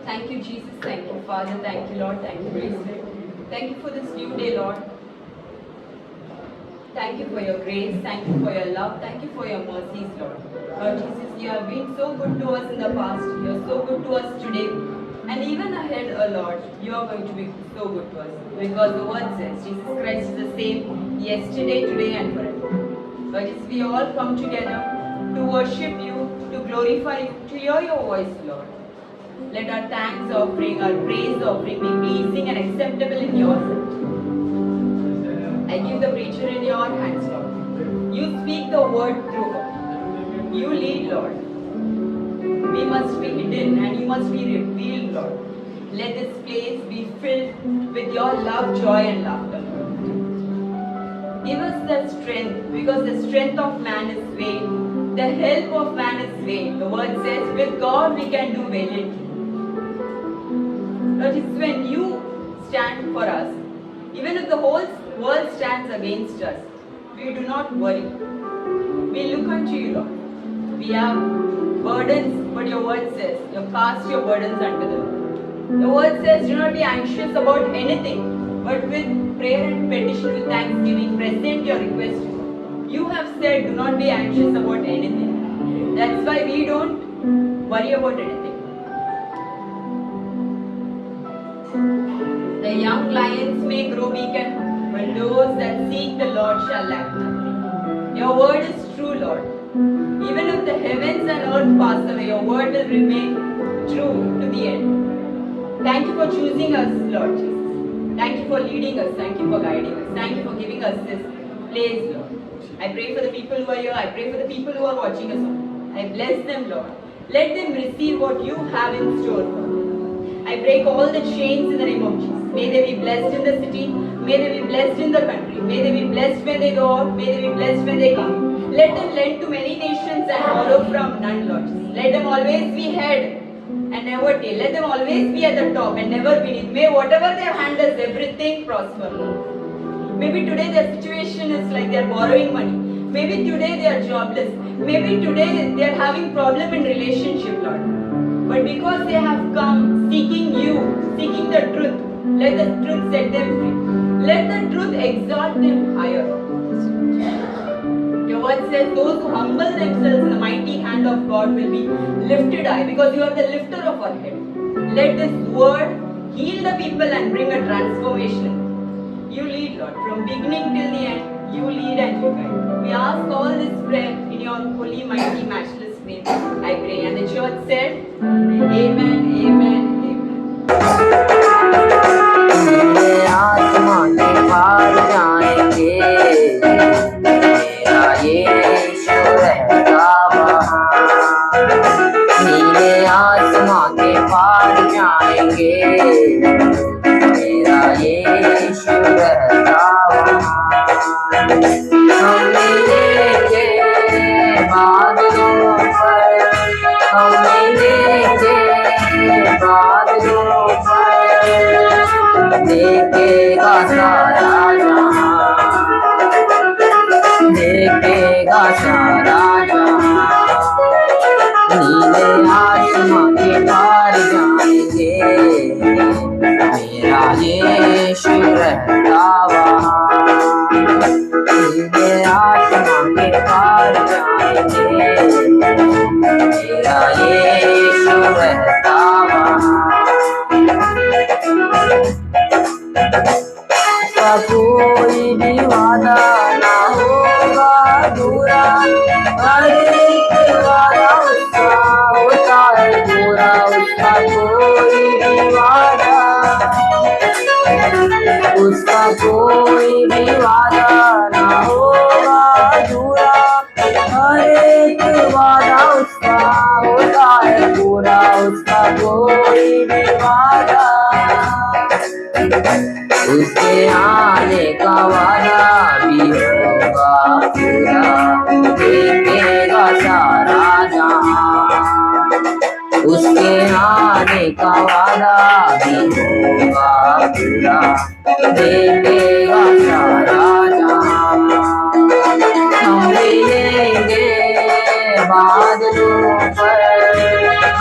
Thank you, Jesus. Thank you, Father. Thank you, Lord. Thank you, Holy Spirit. Thank you for this new day, Lord. Thank you for your grace. Thank you for your love. Thank you for your mercies, Lord. Lord Jesus, you have been so good to us in the past. You are so good to us today. And even ahead, oh Lord, you are going to be so good to us. Because the word says Jesus Christ is the same yesterday, today, and forever. Lord Jesus, we all come together to worship you, to glorify you, to hear your voice, Lord. Let our thanks offering, our praise offering be pleasing and acceptable in your sight. I give the preacher in your hands, Lord. You speak the word through her. You lead, Lord. We must be hidden and you must be revealed, Lord. Let this place be filled with your love, joy, and laughter, Lord. Give us that strength, because the strength of man is vain. The help of man is vain. The word says, with God we can do valiantly. But it's when you stand for us, even if the whole world stands against us, we do not worry. We look unto you, Lord. We have burdens, but your word says, you cast your burdens unto the Lord. The word says, do not be anxious about anything, but with prayer and petition, with thanksgiving, present your request. You have said, do not be anxious about anything. That's why we don't worry about anything. The young lions may grow weak, but those that seek the Lord shall lack nothing. Your word is true, Lord. Even if the heavens and earth pass away, your word will remain true to the end. Thank you for choosing us, Lord Jesus. Thank you for leading us. Thank you for guiding us. Thank you for giving us this place, Lord. I pray for the people who are here. I pray for the people who are watching us. I bless them, Lord. Let them receive what you have in store for them. I break all the chains in the name of Jesus. May they be blessed in the city. May they be blessed in the country. May they be blessed when they go out. May they be blessed when they come in. Let them lend to many nations and borrow from none, Lord Jesus. Let them always be head and never tail. Let them always be at the top and never beneath. May whatever their hand does, everything prosper, Lord. Maybe today their situation is like they are borrowing money. Maybe today they are jobless. Maybe today they are having problem in relationship, Lord. But because they have come seeking you, seeking the truth, let the truth set them free. Let the truth exalt them higher. Your word says those who humble themselves in the mighty hand of God will be lifted high, because you are the lifter of our head. Let this word heal the people and bring a transformation. You lead, Lord, from beginning till the end. You lead and you guide. We ask all this prayer in your holy, mighty, matchless name. I pray. And the church said, Amen, Amen, मेरे आसमां के पार जाएंगे, मेरा यीशु रहेगा वहाँ। नीले आसमां के पार जाएंगे, मेरा यीशु रहेगा वहाँ। हम मिलेंगे बादलों पर, हम मिलेंगे बादलों पर, देखेगा सारा जहां, देखेगा सारा जहां। नीले आसमां के पार जाएंगे, मेरा यीशु रहता वहाँ। नीले आसमां के पार जाएंगे, मेरा यीशु रहता वहाँ। उसका कोई भी वादा ना होगा अधूरा, हर एक वादा उसका होता है पूरा। उसका कोई भी वादा, उसका कोई भी वादा ना होगा अधूरा, हर एक वादा उसका होता है पूरा। उसका कोई भी वादा, उसके आने का वादा भी होगा पूरा, देखेगा सारा जहां। उसके आने का वादा भी होगा पूरा, देखेगा सारा जहां। हम मिलेंगे बादलों पर,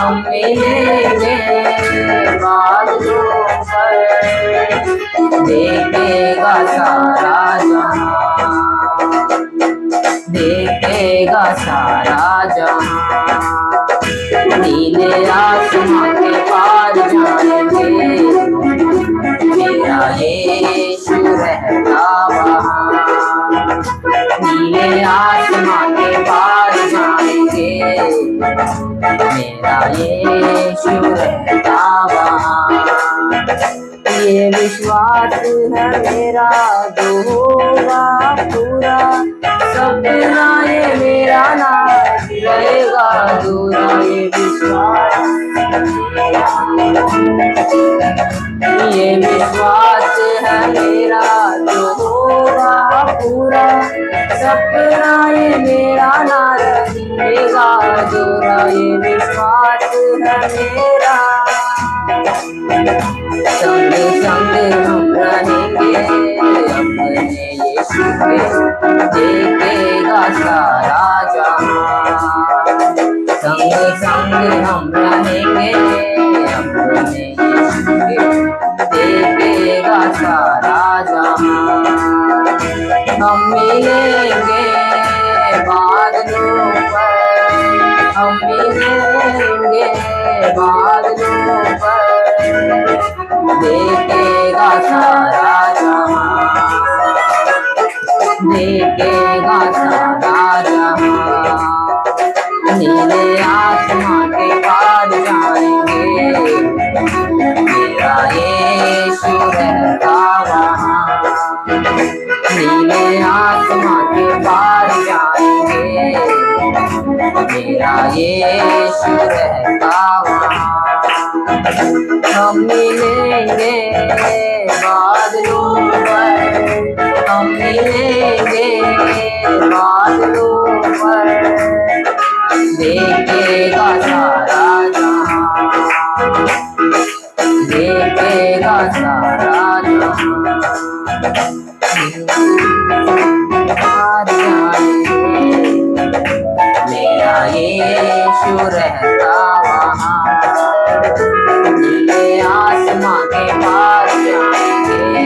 हम मिलेंगे बादलों पर, देखेगा सारा जहां, देखेगा सारा जहां। नीले आसमां के पार जाएंगे, मेरा यीशु रहता वहाँ। नीले आसमां के पार जाएंगे, मेरा यीशु रहता वहाँ। ये विश्वास है मेरा जो होगा पूरा, सपना ये मेरा ना रहेगा अधूरा। ये विश्वास है मेरा जो होगा पूरा, सपना ये मेरा ना रहेगा अधूरा। ये विश्वास है मेरा, संग संग हम रहेंगे अपने यीशु के, देखेगा सारा जहां। संग संग हम रहेंगे अपने यीशु के, देखेगा सारा जहां। हम मिलेंगे बादलों पर, हम मिलेंगे बादलों पर, देखेगा सारा जहां, देखेगा सारा जहां। नीले आसमां के पार जाएंगे, मेरा यीशु रहता वहाँ। नीले आसमां के पार जाएंगे, मेरा यीशु रहता वहाँ। हम मिलेंगे बादलों पर, हम मिलेंगे बादलों पर, देखेगा सारा जहां, देखेगा सारा जहां। मेरा यीशु रहता वहाँ। नीले आसमां के पार जाएंगे,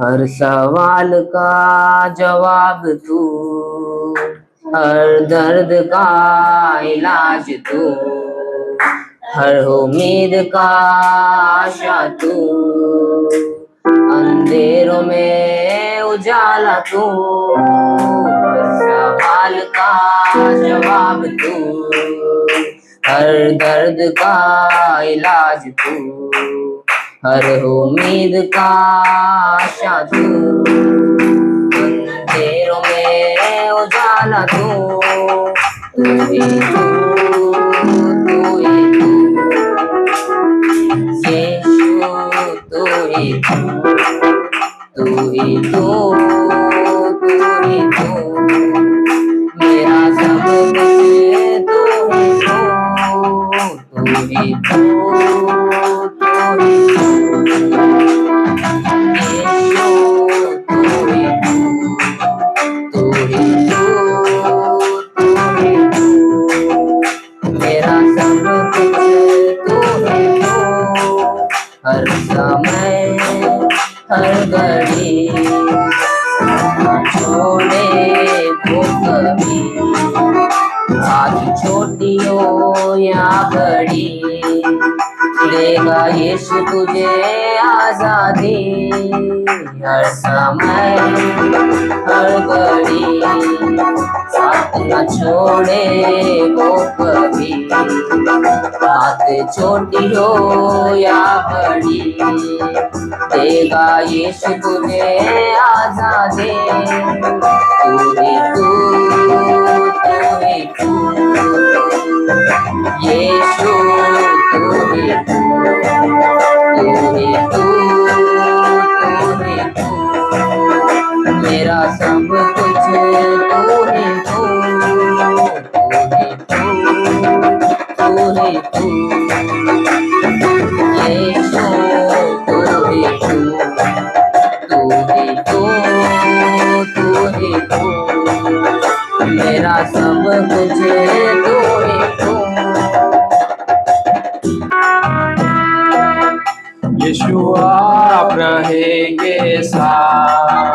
हर सवाल का जवाब तू, हर दर्द का इलाज तू, हर उम्मीद का आशा तू, अंधेरों में उजाला तू। हर सवाल का जवाब तू, हर दर्द का इलाज तू, हर उम्मीद का आशा तू, अंधेरों में उजाला तू। तू ही तू, तू ही तू, यीशु तू ही तू, तू ही तू, तू ही तू, मेरा सब कुछ तू ही तू, तू ही तू, तू ही तू, यीशु तू ही तू, तू ही तू, तू ही तू, मेरा सब कुछ तू ही तू। हर समय हर घड़ी छोड़े वो कभी, आज छोटी हो या बड़ी, देगा यीशु तुझे आजादी। हर समय हर घड़ी साथ न छोड़े वो कभी, बात छोटी हो या बड़ी, देगा यीशु तुझे आजादी। तू ही तू, तू ही तू, यीशु तू ही तू, तू ही तू, तू ही तू, मेरा सब कुछ तू ही तू, तू ही तू, यीशु तू ही तू, तू ही तू, तू ही तू। मेरा सब कुछ तू ही तू। यीशु आप रहेंगे साथ,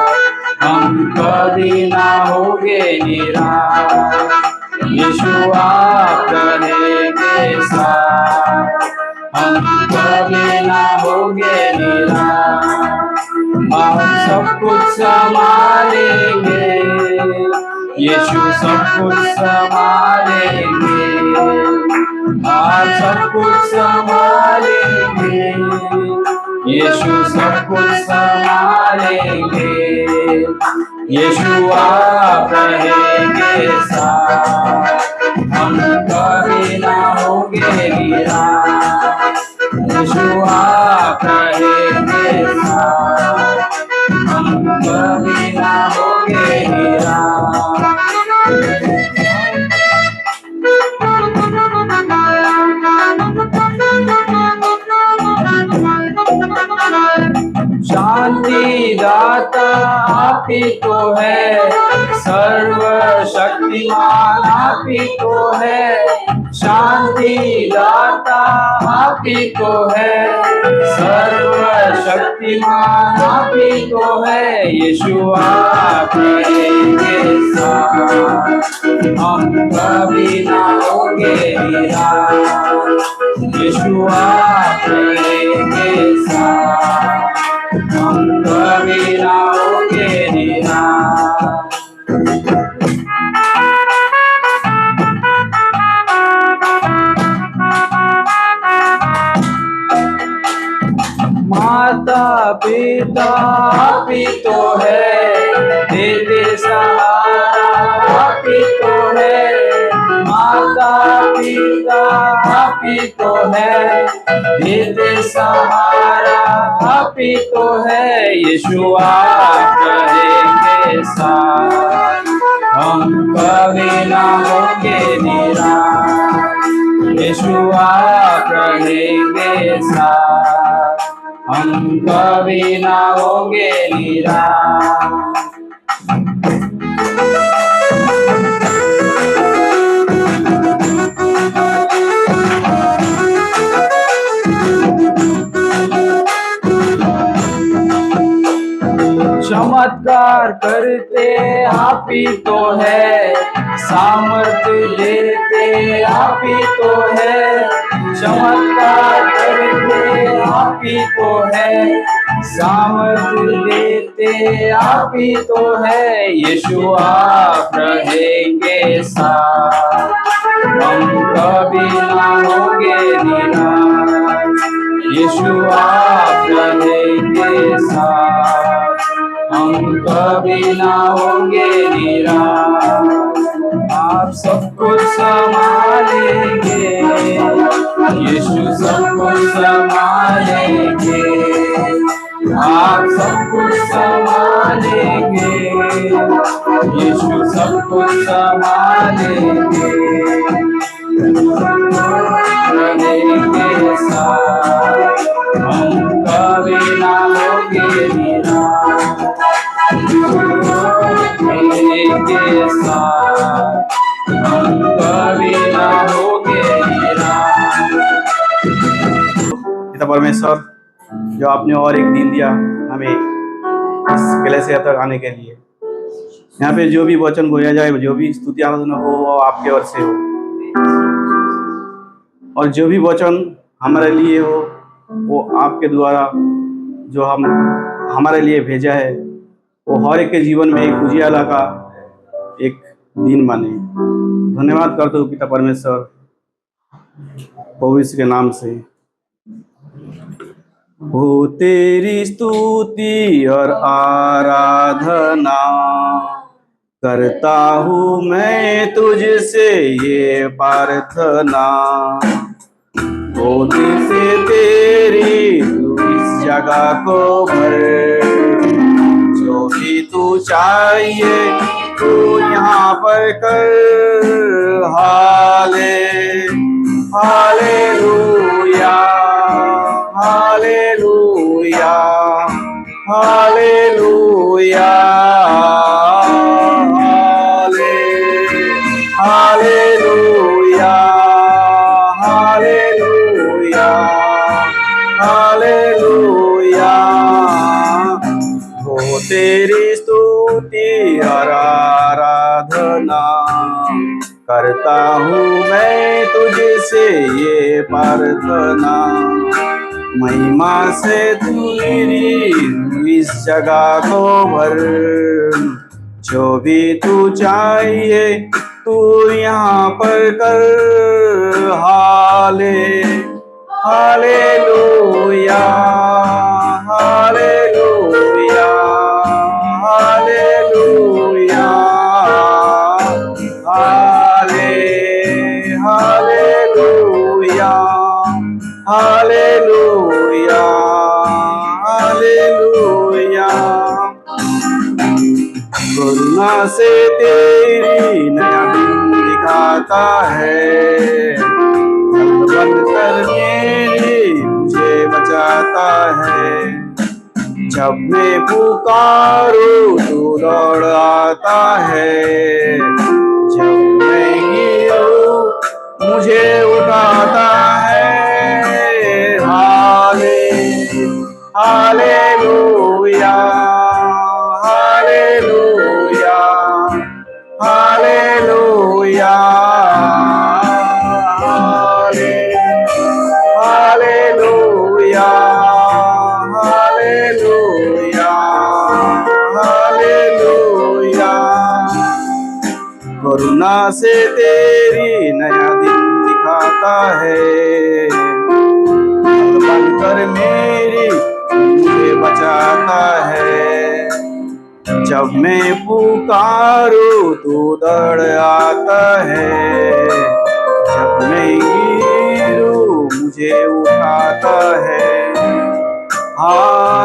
हम कभी ना होंगे निराश। यीशु आप रहेंगे साथ, हम कभी ना होंगे निराश। आप सब कुछ संभालेंगे, यीशु सब कुछ संभालेंगे। आप सब कुछ संभालेंगे, यीशु सब कुछ संभालेंगे। यीशु आप रहेंगे साथ, हम कभी ना होंगे निराश। यीशु आप रहेंगे साथ, हम कभी ना होंगे निराश। शांति दाता आप ही तो है, सर्वशक्तिमान आप ही तो है। शांति दाता आप ही तो है, सर्वशक्तिमान आप ही तो है। यीशु आप रहेंगे साथ, हम कभी ना होंगे निराश। यीशु आप रहेंगे साथ, हम कभी ना होंगे निराश। माता पिता आप ही तो है, देते सहारा आप ही तो है। माता पिता आप ही तो है, देते सहारा आप ही तो है। यीशु आप रहेंगे साथ, हम कभी ना होंगे निराश। यीशु आप रहेंगे साथ, हम कभी ना होंगे निराश। चमत्कार करते आप ही तो है, सामर्थ्य देते आप ही तो है। चमत्कार करते आप ही तो है, सामर्थ्य देते आप ही तो है। यीशु आप रहेंगे साथ, हम कभी ना होंगे निराश। यीशु आप रहेंगे साथ, हम कभी ना होंगे निराश। आप सब कुछ संभालेंगे, यीशु सब कुछ संभालेंगे। आप सब कुछ संभालेंगे, यीशु सब कुछ संभालेंगे। रहेंगे साथ, हम कभी ना होंगे निराश। रहेंगे साथ, हम कभी ना होंगे निराश। पिता परमेश्वर, जो आपने और एक दिन दिया हमें इस कलीसिया तक आने के लिए, यहाँ पे जो भी वचन बोया जाए, जो भी स्तुति आराधना हो, वो आपके ओर से हो। और जो भी वचन हमारे लिए हो, वो आपके द्वारा जो हम हमारे लिए भेजा है, वो हर एक के जीवन में एक उजियाला का एक दिन बने। धन्यवाद करते हो पिता परमेश्वर, भविष्य के नाम से। हो तेरी स्तुति और आराधना करता हूँ मैं तुझसे ये प्रार्थना। होती से तेरी तू इस जगह को भर, जो भी तू चाहिए तू यहाँ पर कर। Hallelujah, hallelujah, hallelujah, hallelujah hallelujah hallelujah हो तेरी स्तुति और आराधना करता हूँ मैं तुझसे ये प्रार्थना महिमा से तू मेरी इस जगह को भर जो भी तू चाहिए तू यहाँ पर कर hallelujah hallelujah hallelujah hallelujah hallelujah hallelujah करुणा से तेरी नया दिन दिखाता है बन कर मेरी मुझे बचाता है जब मैं पुकारूं तू दौड़ आता है जब मैं गिरूं मुझे उठाता है hallelujah hallelujah hallelujah hallelujah hallelujah hallelujah करुणा से तेरी नया दिन दिखाता है बनकर मेरी मुझे बचाता है जब मैं पुकारूं तू दौड़ आता है जब मैं गिरूं मुझे उठाता है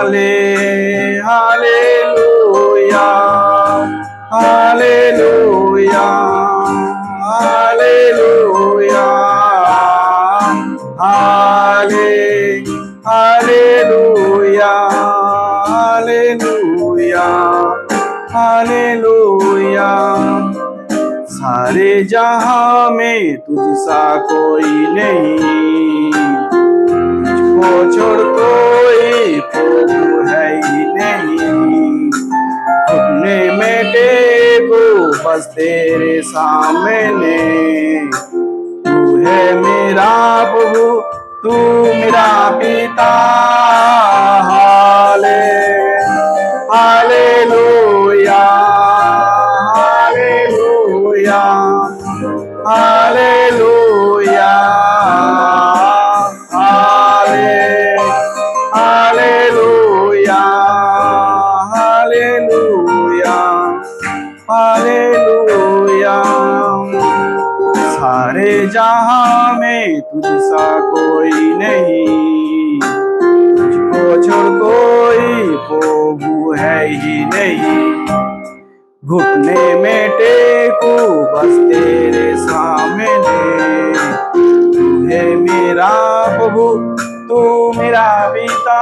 hallelujah hallelujah hallelujah hallelujah hallelujah hallelujah सारे जहां में तुझसा कोई नहीं तुझको छोड़ कोई प्रभु है ही नहीं घुटने में टेको बस तेरे सामने तू है मेरा प्रभु तू मेरा पिता hallelujah hallelujah hallelujah hallelujah hallelujah hallelujah सारे जहां में तुझसा कोई नहीं तुझको छोड़ कोई प्रभु है ही नहीं घुटने में टेकू बस तेरे सामने तू है मेरा प्रभु तू मेरा पिता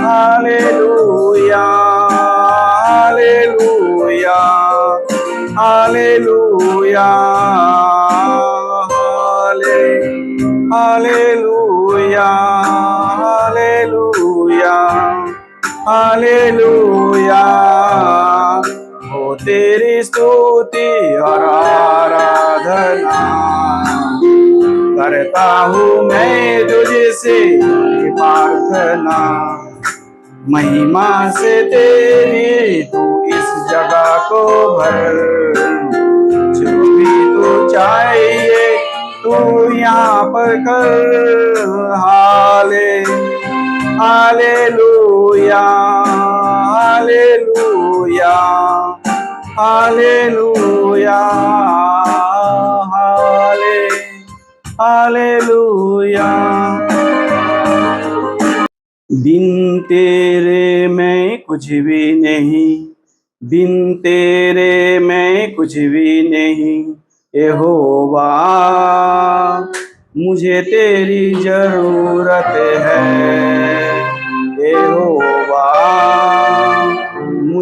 hallelujah hallelujah hallelujah hallelujah hallelujah hallelujah हो तेरी स्तुति और आराधना करता हूँ मैं तुझसे प्रार्थना महिमा से तेरी तू इस जगह को भर जो भी तू चाहिए तू यहाँ पर कर हालेलुया हालेलुया हालेलुया हालेलुया बिन तेरे मैं कुछ भी नहीं बिन तेरे मैं कुछ भी नहीं यहोवा मुझे तेरी जरूरत है यहोवा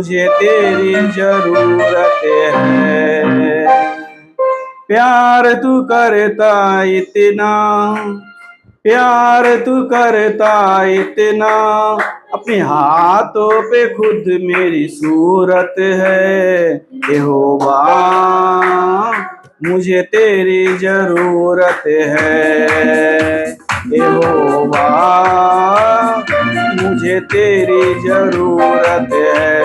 मुझे तेरी जरूरत है। प्यार तू करता इतना, प्यार तू करता इतना, अपने हाथों पे खुद मेरी सूरत है। यहोवा मुझे तेरी जरूरत है। यहोवा मुझे तेरी जरूरत है।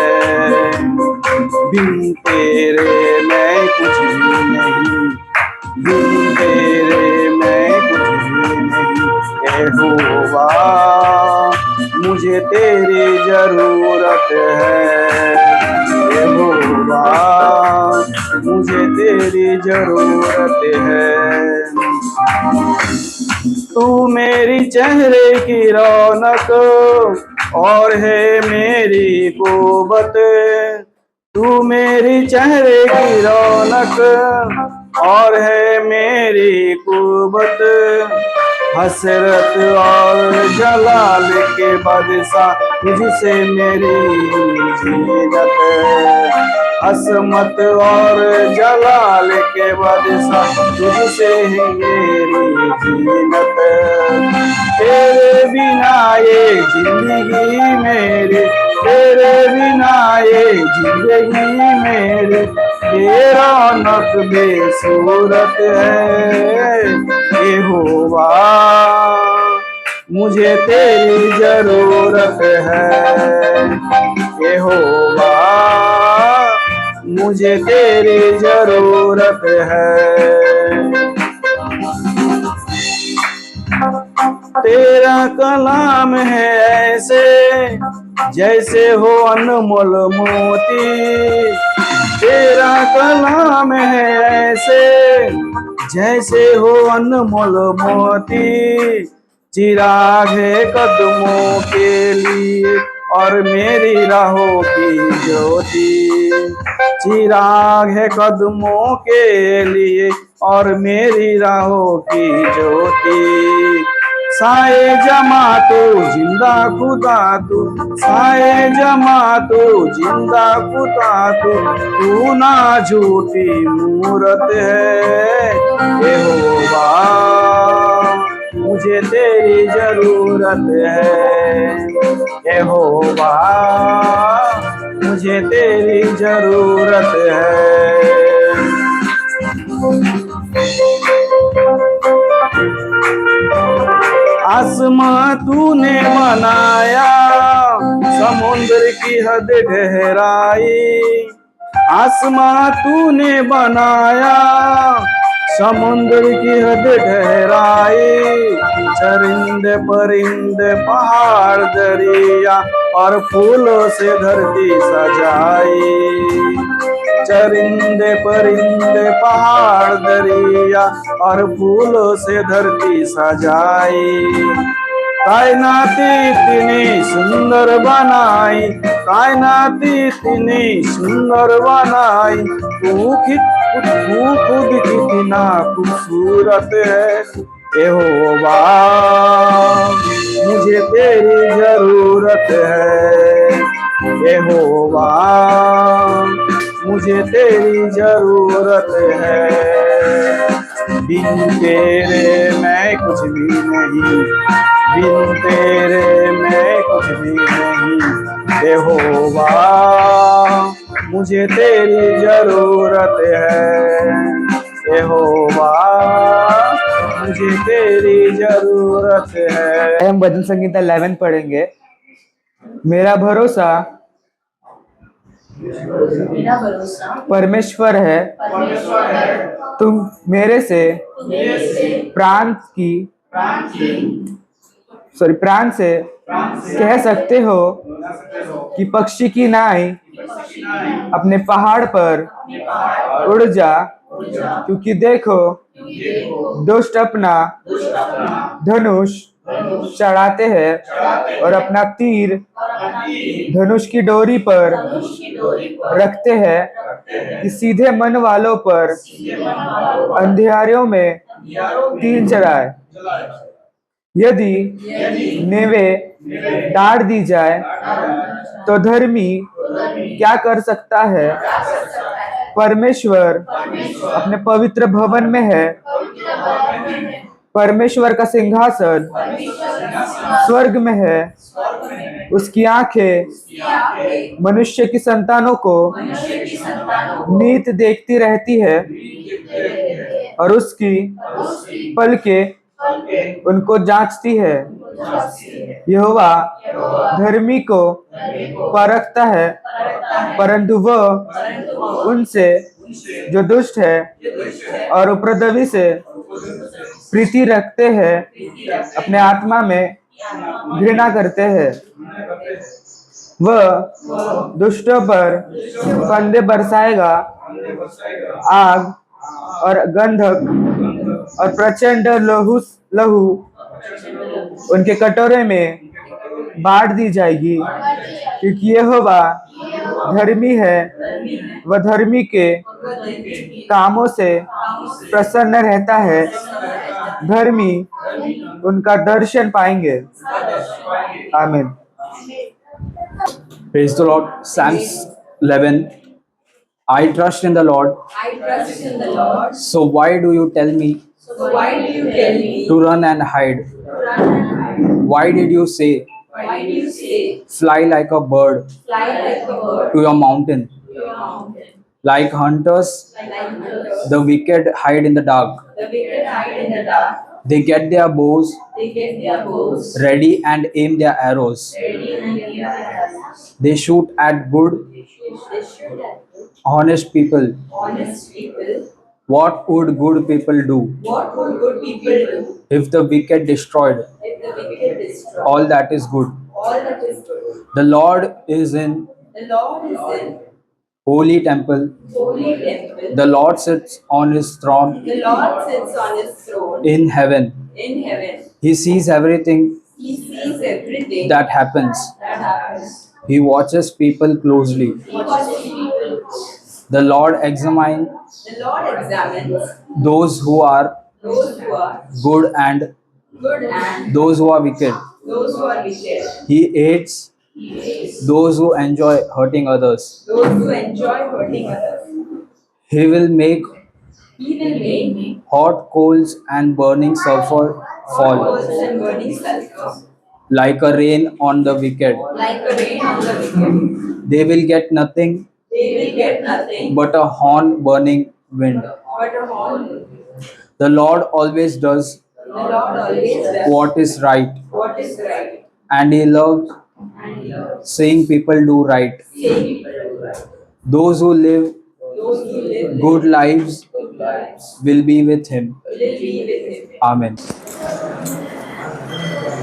बिन तेरे मैं कुछ भी नहीं, बिन तेरे मैं कुछ भी नहीं। यहोवा मुझे तेरी जरूरत है। यहोवा मुझे तेरी जरूरत है। तू मेरी चेहरे की रौनक और है मेरी कुव्वत। तू मेरी चेहरे की रौनक और है मेरी कुव्वत। हसरत और जलाल के बादशाह तुझसे मेरी जीनत। असमत और जलाल के बादशाह तुझसे है मेरी जीनत। तेरे बिना ये जिंदगी मेरी, तेरे बिना ये जिंदगी मेरी बेरौनक बेसूरत है। यहोवा मुझे तेरी जरूरत है। यहोवा मुझे तेरी जरूरत है। तेरा कलाम है ऐसे जैसे हो अनमोल मोती। तेरा कलाम है ऐसे जैसे हो अनमोल मोती। चिराग है कदमों के लिए और मेरी राहों की ज्योति। चिराग है कदमों के लिए और मेरी राहों की ज्योति। साए जमा तू जिंदा खुदा तू, साए जमा तू जिंदा खुदा तू, तू ना झूठी मूरत है। यहोवा मुझे तेरी जरूरत है। यहोवा मुझे तेरी जरूरत है। आसमां तूने बनाया, समुद्र की हद गहराई। आसमां तूने बनाया, समुद्र की हद गहराई। चरिंदे परिंदे पहाड़ दरिया और फूलों से धरती सजाई। चरिंदे परिंदे पहाड़ दरिया और फूलों से धरती सजाई। कायनाती इतनी सुंदर बनाई, कायनाती इतनी सुंदर बनाई। तू खुद कितना खूबसूरत है। यहोवा मुझे तेरी जरूरत है। यहोवा मुझे तेरी जरूरत है। बिन तेरे मैं कुछ भी नहीं, बिन तेरे मैं कुछ भी नहीं। यहोवा मुझे तेरी जरूरत है। यहोवा मुझे तेरी जरूरत है। हम भजन संगीता 11 पढ़ेंगे। मेरा भरोसा परमेश्वर है। तुम मेरे से प्राण से कह सकते हो कि पक्षी की नाई अपने पहाड़ पर उड़ जा, क्योंकि देखो दुष्ट अपना धनुष चढ़ाते हैं और अपना तीर धनुष की डोरी पर रखते हैं कि सीधे मन वालों पर अंधियारों में तीर चढ़ाए। यदि नेवे डांट दी जाए तो धर्मी क्या कर सकता है? परमेश्वर अपने पवित्र भवन में है। परमेश्वर का सिंहासन स्वर्ग में है। उसकी आंखें मनुष्य की संतानों को नीत देखती रहती है और उसकी पलकें उनको जांचती है। यहोवा धर्मी को परखता है, परंतु वह उनसे जो दुष्ट है और उपद्रवी से प्रीति रखते हैं अपने आत्मा में घृणा करते हैं। वह दुष्टों पर फंदे बरसाएगा, आग और गंधक और प्रचंड लहू उनके कटोरे में बांट दी जाएगी, क्योंकि यहोवा धर्मी है। वह धर्मी के कामों से प्रसन्न रहता है। धर्मी उनका दर्शन पाएंगे। आमीन। Praise the Lord. Psalms 11. I trust in the Lord. I trust in the Lord. So why do you tell me So why do you tell me to run and hide? to run and hide? Why did you say, Why do you say, fly like a bird fly like a bird to your mountain? to your mountain? Like hunters, Like hunters, the wicked hide in the dark. the wicked hide in the dark. They get their bows They get their bows ready and aim their arrows. ready and aim their arrows. They shoot at good, They shoot at honest people. honest people. What would good people do What would good people do if the wicked destroyed if the wicked destroy all that is good? all that is good? The Lord is in The Lord is in holy temple. holy temple. The Lord sits on his throne The Lord sits on his throne in heaven. in heaven. He sees everything He sees everything that happens. that happens. He watches people closely. He watches people. The Lord examines The Lord examines those who are those who are good and good and those who are wicked. those who are wicked. He hates He hates those who enjoy hurting others. those who enjoy hurting others. He will make He will make hot coals and burning sulfur fall coals and burning sulfur like a rain on the wicked. like a rain on the wicked. They will get nothing They will get nothing but a horn burning wind. but a horn. The Lord always does The Lord always does what is right, what is right, and He loves and He loves seeing people do right. seeing people do right. Those who live Those who live good lives good lives will be with Him. will be with Him. Amen.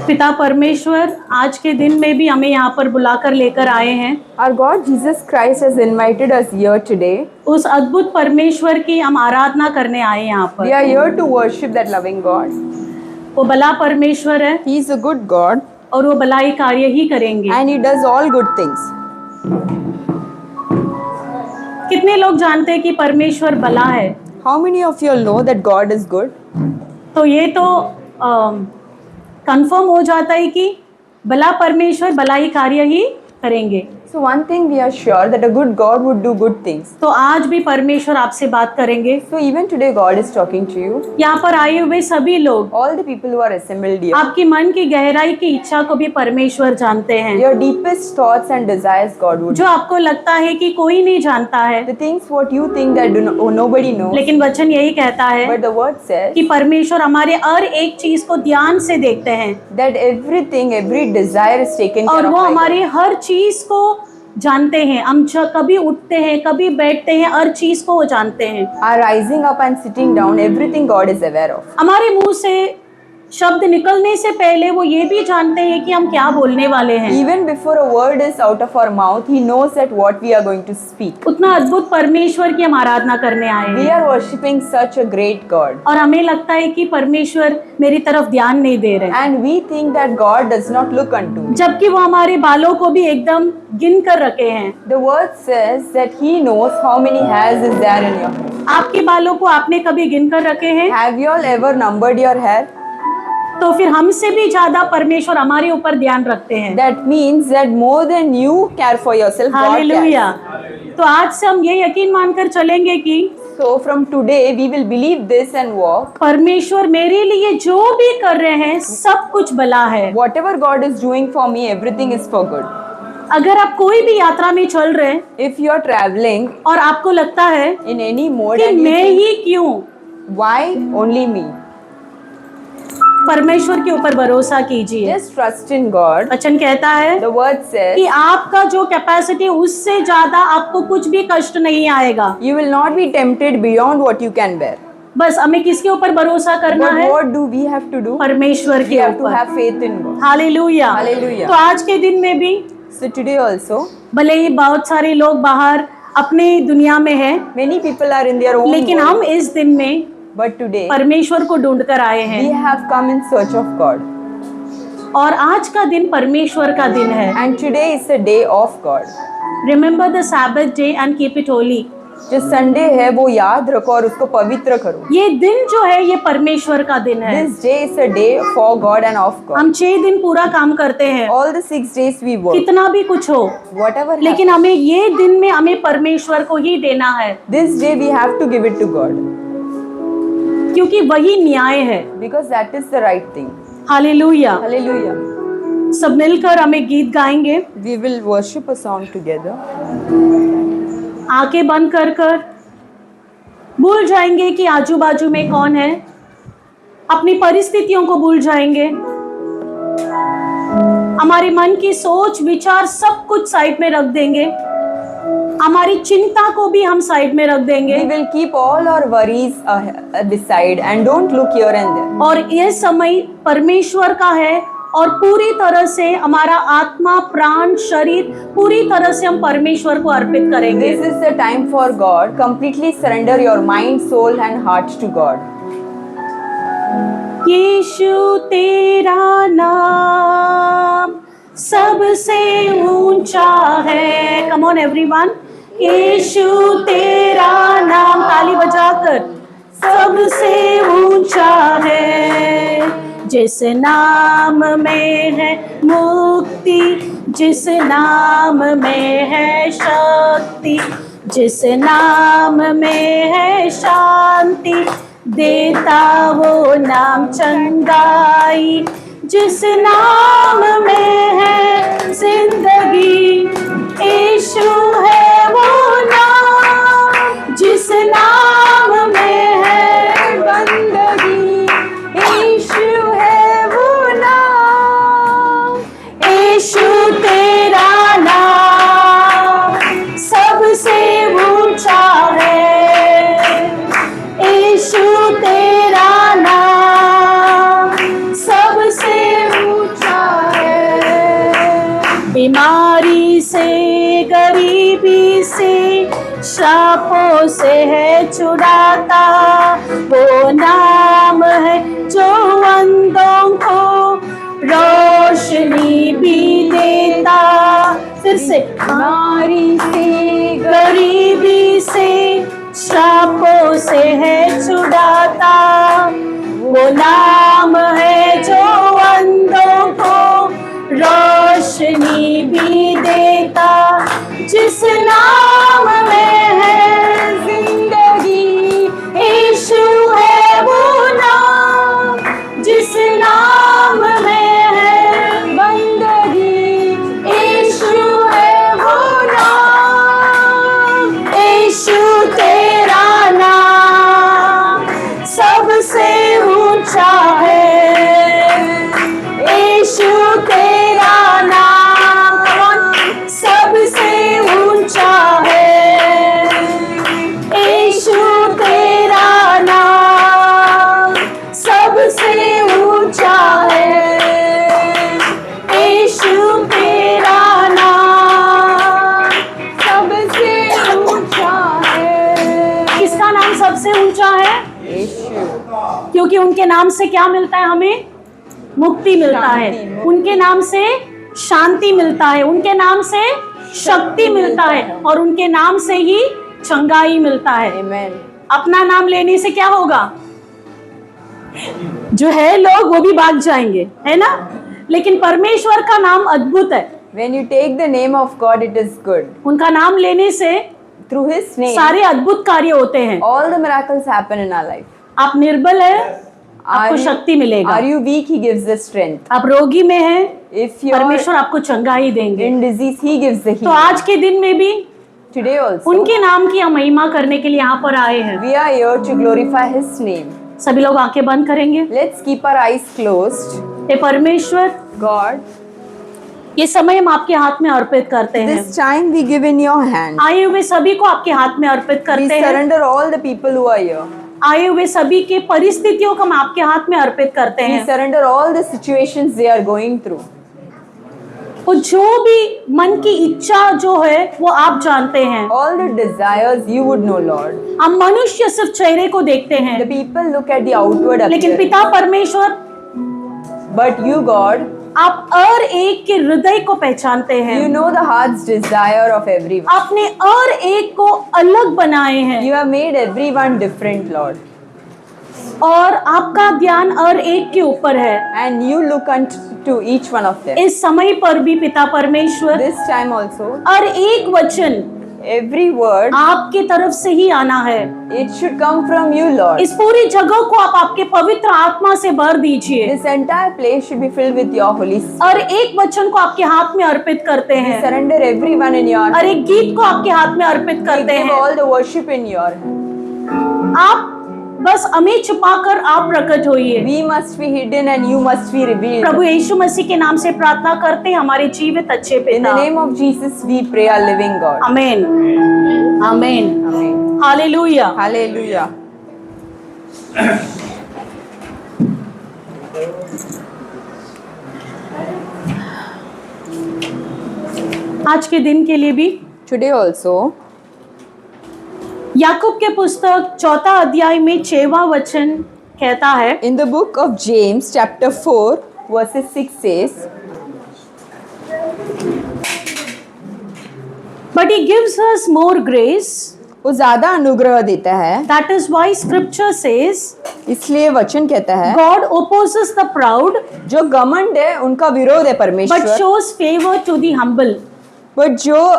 पिता परमेश्वर आज के दिन में भी हमें यहाँ पर बुलाकर लेकर आए हैं। Our God Jesus Christ has invited us here today. उस अद्भुत परमेश्वर की हम आराधना करने आए हैं यहाँ We पर। are here to worship that loving God. वो भला परमेश्वर है He is a good God और वो भलाई कार्य ही करेंगे। and He does all good things. कितने लोग जानते हैं कि परमेश्वर भला है? How many of you know that God is good? तो ये तो कंफर्म हो जाता है कि भला परमेश्वर भलाई कार्य ही करेंगे। So one thing we are sure that a good God would do good things. तो आज भी परमेश्वर आपसे बात करेंगे। So even today God is talking to you. यहाँ पर आए हुए सभी लोग All the people who are assembled here. आपकी मन की गहराई की इच्छा को भी परमेश्वर जानते हैं। Your deepest thoughts and desires God would. जो आपको लगता है कि कोई नहीं जानता है, The things what you think that nobody knows. लेकिन वचन यही कहता है But the word says कि परमेश्वर हमारे हर एक चीज को ध्यान से देखते हैं that everything, every desire is taken care और of वो by हमारी God. हर चीज को जानते हैं। हम कभी उठते हैं, कभी बैठते हैं, हर चीज को वो जानते हैं। Our rising up and sitting down, everything God is aware of. हमारे मुंह से शब्द निकलने से पहले वो ये भी जानते हैं कि हम क्या बोलने वाले हैं। Even before a word is out of our mouth, He knows that what we are going to speak. उतना अद्भुत परमेश्वर की हम आराधना करने आए We हैं are worshipping such a great God. और हमें लगता है कि परमेश्वर मेरी तरफ ध्यान नहीं दे रहे, And we think that God does not look unto me. जबकि वो हमारे बालों को भी एकदम गिन कर रखे हैं। The word says that He knows how many hairs is there in your head. आपके बालों को आपने कभी गिन कर रखे हैं? Have you all ever numbered your hair? तो फिर हमसे भी ज्यादा परमेश्वर हमारे ऊपर ध्यान रखते हैं। That means that more than you care for yourself, God hallelujah. cares. तो आज से हम ये यकीन मानकर चलेंगे कि So from today we will believe this and walk. परमेश्वर मेरे लिए जो भी कर रहे हैं सब कुछ भला है। Whatever God is doing for me, everything is for good. अगर आप कोई भी यात्रा में चल रहे हैं If you are traveling और आपको लगता है in any mode कि and you मैं think, ही क्यों, why only me? परमेश्वर के ऊपर भरोसा कीजिए। Just trust in God. वचन कहता है The word says कि आपका जो कैपेसिटी उससे ज्यादा आपको कुछ भी कष्ट नहीं आएगा। you will not be tempted beyond what you can bear. बस हमें किसके ऊपर भरोसा करना But है? what do we have to do? परमेश्वर We के have to ऊपर। have faith in God. Hallelujah. Hallelujah. तो आज के दिन में भी So today also, भले ही बहुत सारे लोग बाहर अपनी दुनिया में हैं, many people are in their own लेकिन world. हम इस दिन में But today, परमेश्वर को ढूंढ कर आए we हैं have come in search of God. और आज का दिन परमेश्वर का दिन है। And today is the day of God. Remember the Sabbath day and keep it Holi. जो संडे है वो याद रखो और उसको पवित्र करो. ये दिन जो है ये परमेश्वर का दिन है। This day is a day for God and of God. हम 6 दिन पूरा काम करते हैं, All the 6 days we work. कितना भी कुछ हो, Whatever लेकिन happens, हमें ये दिन में हमें परमेश्वर को ही देना है, this day we have to give it to God. क्योंकि वही न्याय है। Because that is the right thing. Hallelujah. Hallelujah. सब मिलकर हमें गीत गाएंगे, We will worship a song together. आंखें बंद कर कर भूल जाएंगे कि आजू बाजू में कौन है, अपनी परिस्थितियों को भूल जाएंगे, हमारे मन की सोच विचार सब कुछ साइड में रख देंगे, हमारी चिंता को भी हम साइड में रख देंगे We will keep all our worries beside and don't look here and there. और ये समय परमेश्वर का है और पूरी तरह से हमारा आत्मा प्राण शरीर पूरी तरह से हम परमेश्वर को अर्पित करेंगे। This is the time for God. Completely surrender your mind, soul and heart to God. यीशु तेरा नाम सबसे ऊंचा है। कम ऑन एवरीवन, यीशु तेरा नाम ताली बजाकर सबसे ऊंचा है। जिस नाम में है मुक्ति, जिस नाम में है शक्ति, जिस नाम में है शांति, देता वो नाम चंगाई। जिस नाम में है जिंदगी, यीशु है वो नाम। जिस नाम में है बंदगी, यीशु है वो नाम। यीशु तेरा नाम सबसे ऊंचा है। यीशु तेरा नाम सबसे ऊंचा है। बीमारी से गरीबी से श्रापों से है छुड़ाता वो नाम है जो अंधों को रोशनी भी देता। फिर से बीमारी से गरीबी से श्रापों से है छुड़ाता वो नाम है जो अंधों को रोशनी भी देता। जिस नाम में है जिंदगी, यीशु है वो नाम। जिस नाम में है बंदगी, यीशु है वो नाम। यीशु तेरा नाम सबसे ऊंचा है। यीशु तेरा नाम सबसे ऊंचा है। यीशु तेरा नाम सबसे ऊंचा है। यीशु तेरा नाम सबसे ऊंचा है। किसका नाम सबसे ऊंचा है? यीशु। क्योंकि उनके नाम से क्या मिलता है? हमें मुक्ति मिलता है, शांति। उनके नाम से शांति मिलता है, उनके नाम से शक्ति मिलता है और उनके नाम से ही चंगाई मिलता है। Amen. अपना नाम लेने से क्या होगा? जो है लोग वो भी भाग जाएंगे, है ना? लेकिन परमेश्वर का नाम अद्भुत है। When you take the name of God, it is good. उनका नाम लेने से Through His name, सारे अद्भुत कार्य होते हैं। all the miracles happen in our life. आप निर्बल है, Are आपको you- शक्ति मिलेगा। Are you weak? He gives the strength. आप रोगी में हैं, If you're परमेश्वर आपको चंगाई देंगे। in disease, He gives the तो healing. आज के दिन में भी Today also, उनके नाम की हम महिमा करने के लिए यहाँ पर आए हैं। we are here to glorify His name. सभी लोग आंखें बंद करेंगे। Let's keep our eyes closed. हे परमेश्वर, God, ये समय हम आपके हाथ में अर्पित करते हैं। this time we give in your hand. आए हुए सभी को आपके हाथ में अर्पित We करते हैं। surrender all the people who are here. आए हुए सभी के परिस्थितियों को हम आपके हाथ में अर्पित करते We हैं। surrender all the situations they are going through. वो जो भी मन की इच्छा जो है वो आप जानते हैं। All the desires you would know, Lord. हम मनुष्य सिर्फ चेहरे को देखते The हैं, people look at the outward लेकिन appearance. पिता परमेश्वर, But you, God, आप हर एक के हृदय को पहचानते हैं। you know the heart's desire of everyone. आपने हर एक को अलग बनाए हैं You have made everyone different, Lord. और आपका ध्यान हर एक के ऊपर है। And you look unto each one of them. इस समय पर भी पिता परमेश्वर, This time also, हर एक वचन every word, आपके तरफ से ही आना है। it should come from you, Lord. इस पूरी जगह को आप आपके पवित्र आत्मा से भर दीजिए। This entire place should be filled with your Holy Spirit. और एक वचन को आपके हाथ में अर्पित करते हैं, Surrender everyone in your और hand. एक गीत को आपके हाथ में अर्पित We करते give हैं। all the worship in your hand. आप बस हमें छुपाकर आप प्रकट होइए। We must be hidden and you must be revealed. प्रभु यीशु मसीह के नाम से प्रार्थना करते हैं हमारे जीवित अच्छे In पिता। the name of Jesus, we pray, our living God. आमीन, आमीन, Amen. हालेलुया। Hallelujah. आज के दिन के लिए भी Today also, याकूब के पुस्तक 4 अध्याय में 6वां वचन कहता है, in the book of James, chapter 4, verses 6 says, but he gives us more grace. वो ज्यादा अनुग्रह देता है, That is why scripture says, इसलिए वचन कहता है, God opposes the proud जो घमंड है उनका विरोध है but परमेश्वर, shows favor to the humble. But जो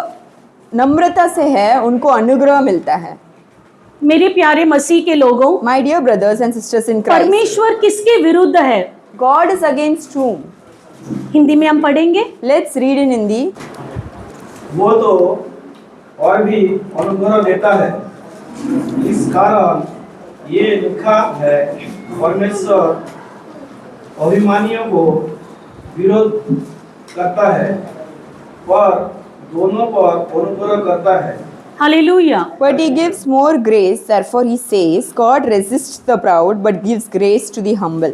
नम्रता से है उनको अनुग्रह मिलता है. मेरे प्यारे मसीह के लोगों, My dear brothers and sisters in Christ, परमेश्वर किसके विरुद्ध है? God is against whom? Hindi में हम पढ़ेंगे। Let's read in Hindi. वो तो और भी अनुग्रह देता है, इस कारण ये लिखा है, परमेश्वर अभिमानियों को विरोध करता है पर दोनों पर अनुग्रह करता है. Hallelujah. But he gives more grace, therefore he says, God resists the proud but gives grace to the humble.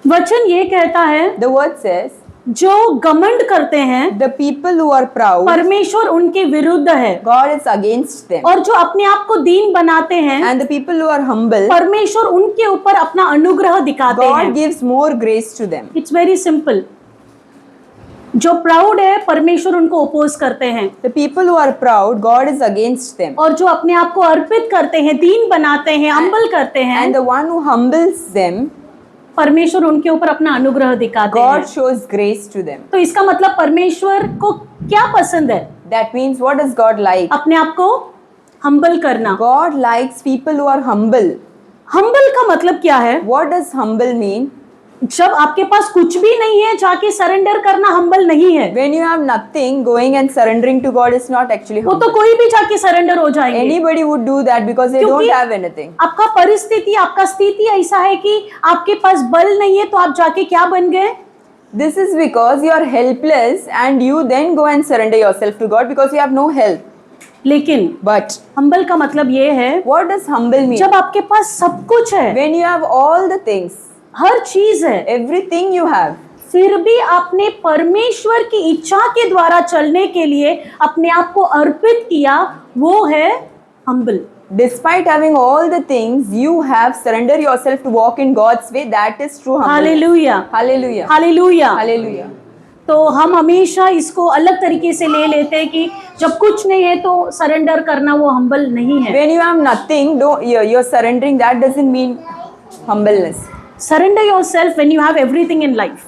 वचन ये कहता है, The word says, जो घमंड करते हैं the people who are proud, परमेश्वर उनके विरुद्ध है, God is against them. और जो अपने आप को दीन बनाते हैं And the people who are humble, परमेश्वर उनके ऊपर अपना अनुग्रह दिखाते God हैं। gives more grace to them. It's very simple. जो प्राउड है परमेश्वर उनको ओपोज करते हैं, The people who are proud, God is against them. और जो अपने आप को अर्पित करते हैं, दीन बनाते हैं, हम्बल करते हैं, And the one who humbles them, परमेश्वर उनके ऊपर अपना अनुग्रह दिखाते हैं। God shows grace to them. तो इसका मतलब परमेश्वर को क्या पसंद है? That means what does God like? अपने आप को हम्बल करना। God likes people who are humble. Humble का मतलब क्या है? What does humble mean? जब आपके पास कुछ भी नहीं है जाके सरेंडर करना हम्बल नहीं है। When you have nothing, going and surrendering to God is not actually वो humble. तो कोई भी जाके सरेंडर हो जाएंगे, Anybody would do that because they क्योंकि don't have anything. आपका परिस्थिति, आपका स्थिति ऐसा है कि आपके पास बल नहीं है, तो आप जाके क्या बन गए? This is because you are helpless and you then go and surrender yourself to God because you have no help. लेकिन But हम्बल का मतलब ये है, what does humble mean? जब आपके पास सब कुछ है, When you have all the things, हर चीज है, everything you have, फिर भी आपने परमेश्वर की इच्छा के द्वारा चलने के लिए अपने आप को अर्पित किया, वो है humble. despite having all the things, you have surrendered yourself to walk in God's way. That is true humbleness. Hallelujah, Hallelujah. Hallelujah. Hallelujah. तो हम हमेशा इसको अलग तरीके से ले लेते हैं कि जब कुछ नहीं है तो सरेंडर करना वो हम्बल नहीं है। When you have nothing, you're surrendering. That doesn't mean humbleness. Surrender yourself when you have everything in life.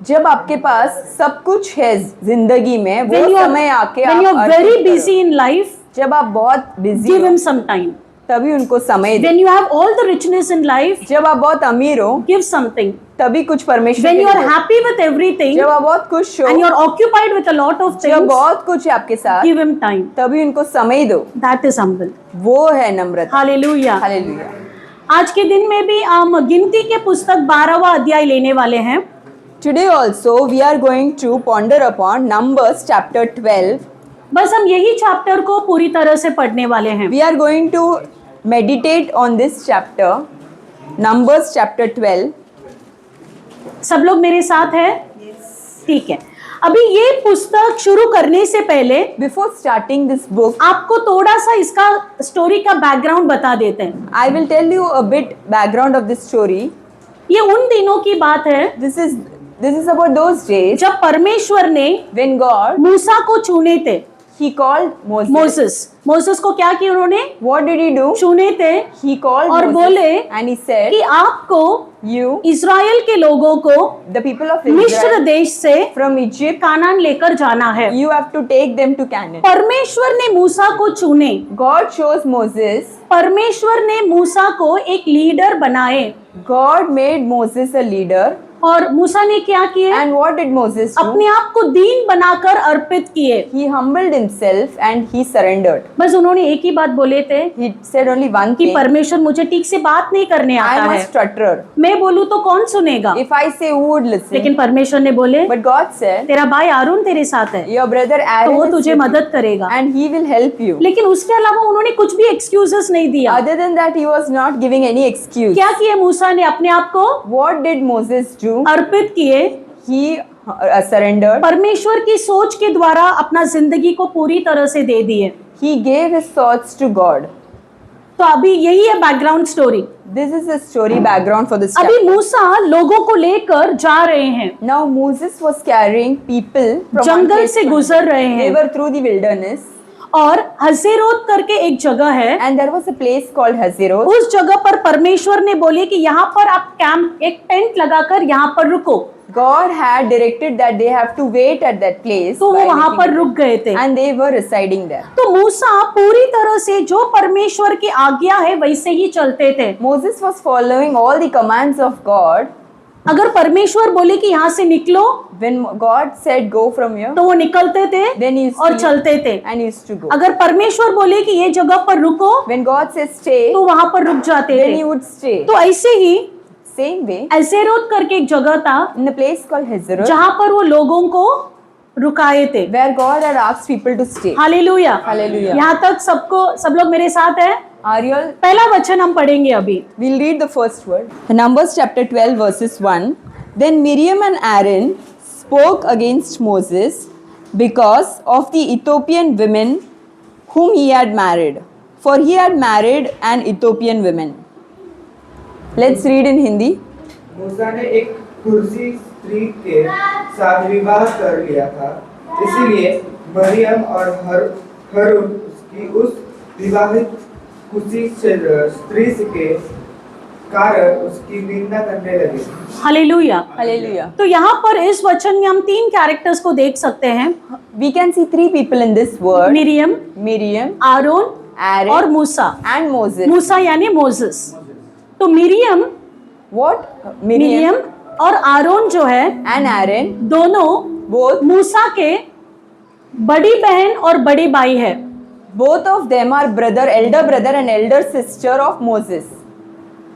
जब आपके पास सब कुछ है जिंदगी में, वो When you समय आके when you आप are अर्पित very करो। busy in life, जब आप बहुत बिजी give हो, him some time. तभी उनको समय दो। When you have all the richness in life, जब आप बहुत अमीर हो, give something. तभी कुछ परमेश्वर When के you लिए are दो। happy with everything जब आप बहुत खुश हो, and you are occupied with a lot of जब things, बहुत कुछ है आपके साथ, give him time. तभी उनको समय दो। That is humble. वो है नम्रता। Hallelujah. हालेलुया। आज के दिन में भी हम गिनती के पुस्तक 12वां अध्याय लेने वाले हैं। Today also we are going to ponder upon Numbers chapter 12. बस हम यही चैप्टर को पूरी तरह से पढ़ने वाले हैं। We are going to meditate on this chapter, Numbers chapter 12. सब लोग मेरे साथ हैं? ठीक है। अभी ये पुस्तक शुरू करने से पहले Before starting this book, आपको थोड़ा सा इसका स्टोरी का बैकग्राउंड बता देते हैं। I will tell you a bit background of this story. ये उन दिनों की बात है This is about those days जब परमेश्वर ने when God, मूसा को चुने थे। He called Moses. मोसेस को क्या किया उन्होंने? What did He do? चुने थे He called और Moses बोले and He said, कि आपको you, इस्राएल के लोगों को the people of मिस्र Israel देश से from Egypt, कानान लेकर जाना है। you have to take them to Canaan. परमेश्वर ने मूसा को चुने। God chose Moses. परमेश्वर ने मूसा को एक लीडर बनाए God made Moses a leader. और मूसा ने क्या किए? And what did Moses do? अपने आप को दीन बनाकर अर्पित किए। He humbled himself and he surrendered. बस उन्होंने एक ही बात बोले थे He said only one कि thing. परमेश्वर मुझे ठीक से बात नहीं करने I आता am a है। stutterer. मैं बोलूं तो कौन सुनेगा? If I say, who would listen? लेकिन परमेश्वर ने बोले But God said, तेरा भाई आरून तेरे साथ है your brother तो वो Aaron is तुझे with you, मदद करेगा। and he will help you. लेकिन उसके अलावा उन्होंने कुछ भी एक्सक्यूजेस नहीं दिया। Other than that, he was not giving any excuse. क्या किए मूसा ने? अपने आप को What did Moses do? अर्पित किए। He surrendered. परमेश्वर की सोच के द्वारा अपना जिंदगी को पूरी तरह से दे दिए। He gave his thoughts to God. तो अभी यही है background story. This is the story background for this अभी chapter. मूसा लोगों को लेकर जा रहे हैं, Now Moses was carrying people from one jungle place से to गुजर रहे another. They हैं were through the wilderness, और हजेरोत करके एक जगह है। and there was a place called Hazeroth. उस जगह पर परमेश्वर ने बोले कि यहाँ पर आप कैंप एक टेंट लगाकर यहाँ पर रुको। God had directed that they have to wait at that place. तो वो by वहां making पर it, रुक गए थे। and they were residing there. तो मूसा पूरी तरह से जो परमेश्वर की आज्ञा है वैसे ही चलते थे। Moses was following all the commands of God. अगर परमेश्वर बोले कि यहाँ से निकलो When God said go from here, तो वो निकलते थे then he used और to चलते थे। and he used to go. अगर परमेश्वर बोले कि ये जगह पर रुको When God says stay, तो वहां पर रुक जाते then थे। he would stay. तो ऐसे ही Same way, हजेरोत करके एक जगह था in the place called Hazeroth, जहां पर वो लोगों को रुकाए थे। where God had asked people to stay. Hallelujah. Hallelujah. यहाँ तक सब लोग मेरे साथ है। Are you all? पहला वचन हम पढ़ेंगे अभी। We'll read the first word. Numbers chapter 12 verses 1. Then Miriam and Aaron spoke against Moses because of the Ethiopian women whom he had married, for he had married an Ethiopian woman. Let's read in Hindi. मूसा ने एक कुर्सी स्त्री के साथ विवाह कर लिया था, इसीलिए मरियम और हरून उसकी उस विवाहित कुर्सी स्त्री के कारण उसकी निंदा करने लगे। हालेलुया। Hallelujah. तो यहाँ पर इस वचन में हम 3 कैरेक्टर्स को देख सकते हैं। We can see 3 people in this word: Miriam, Miriam, Aaron Aaron, और मूसा। and Moses. मूसा यानी मोसेस। तो मिरियम What? मिरियम और आरोन जो है and Aaron, दोनों both मूसा के बड़ी बहन और बड़ी भाई है। Both of them are elder brother and elder sister of Moses.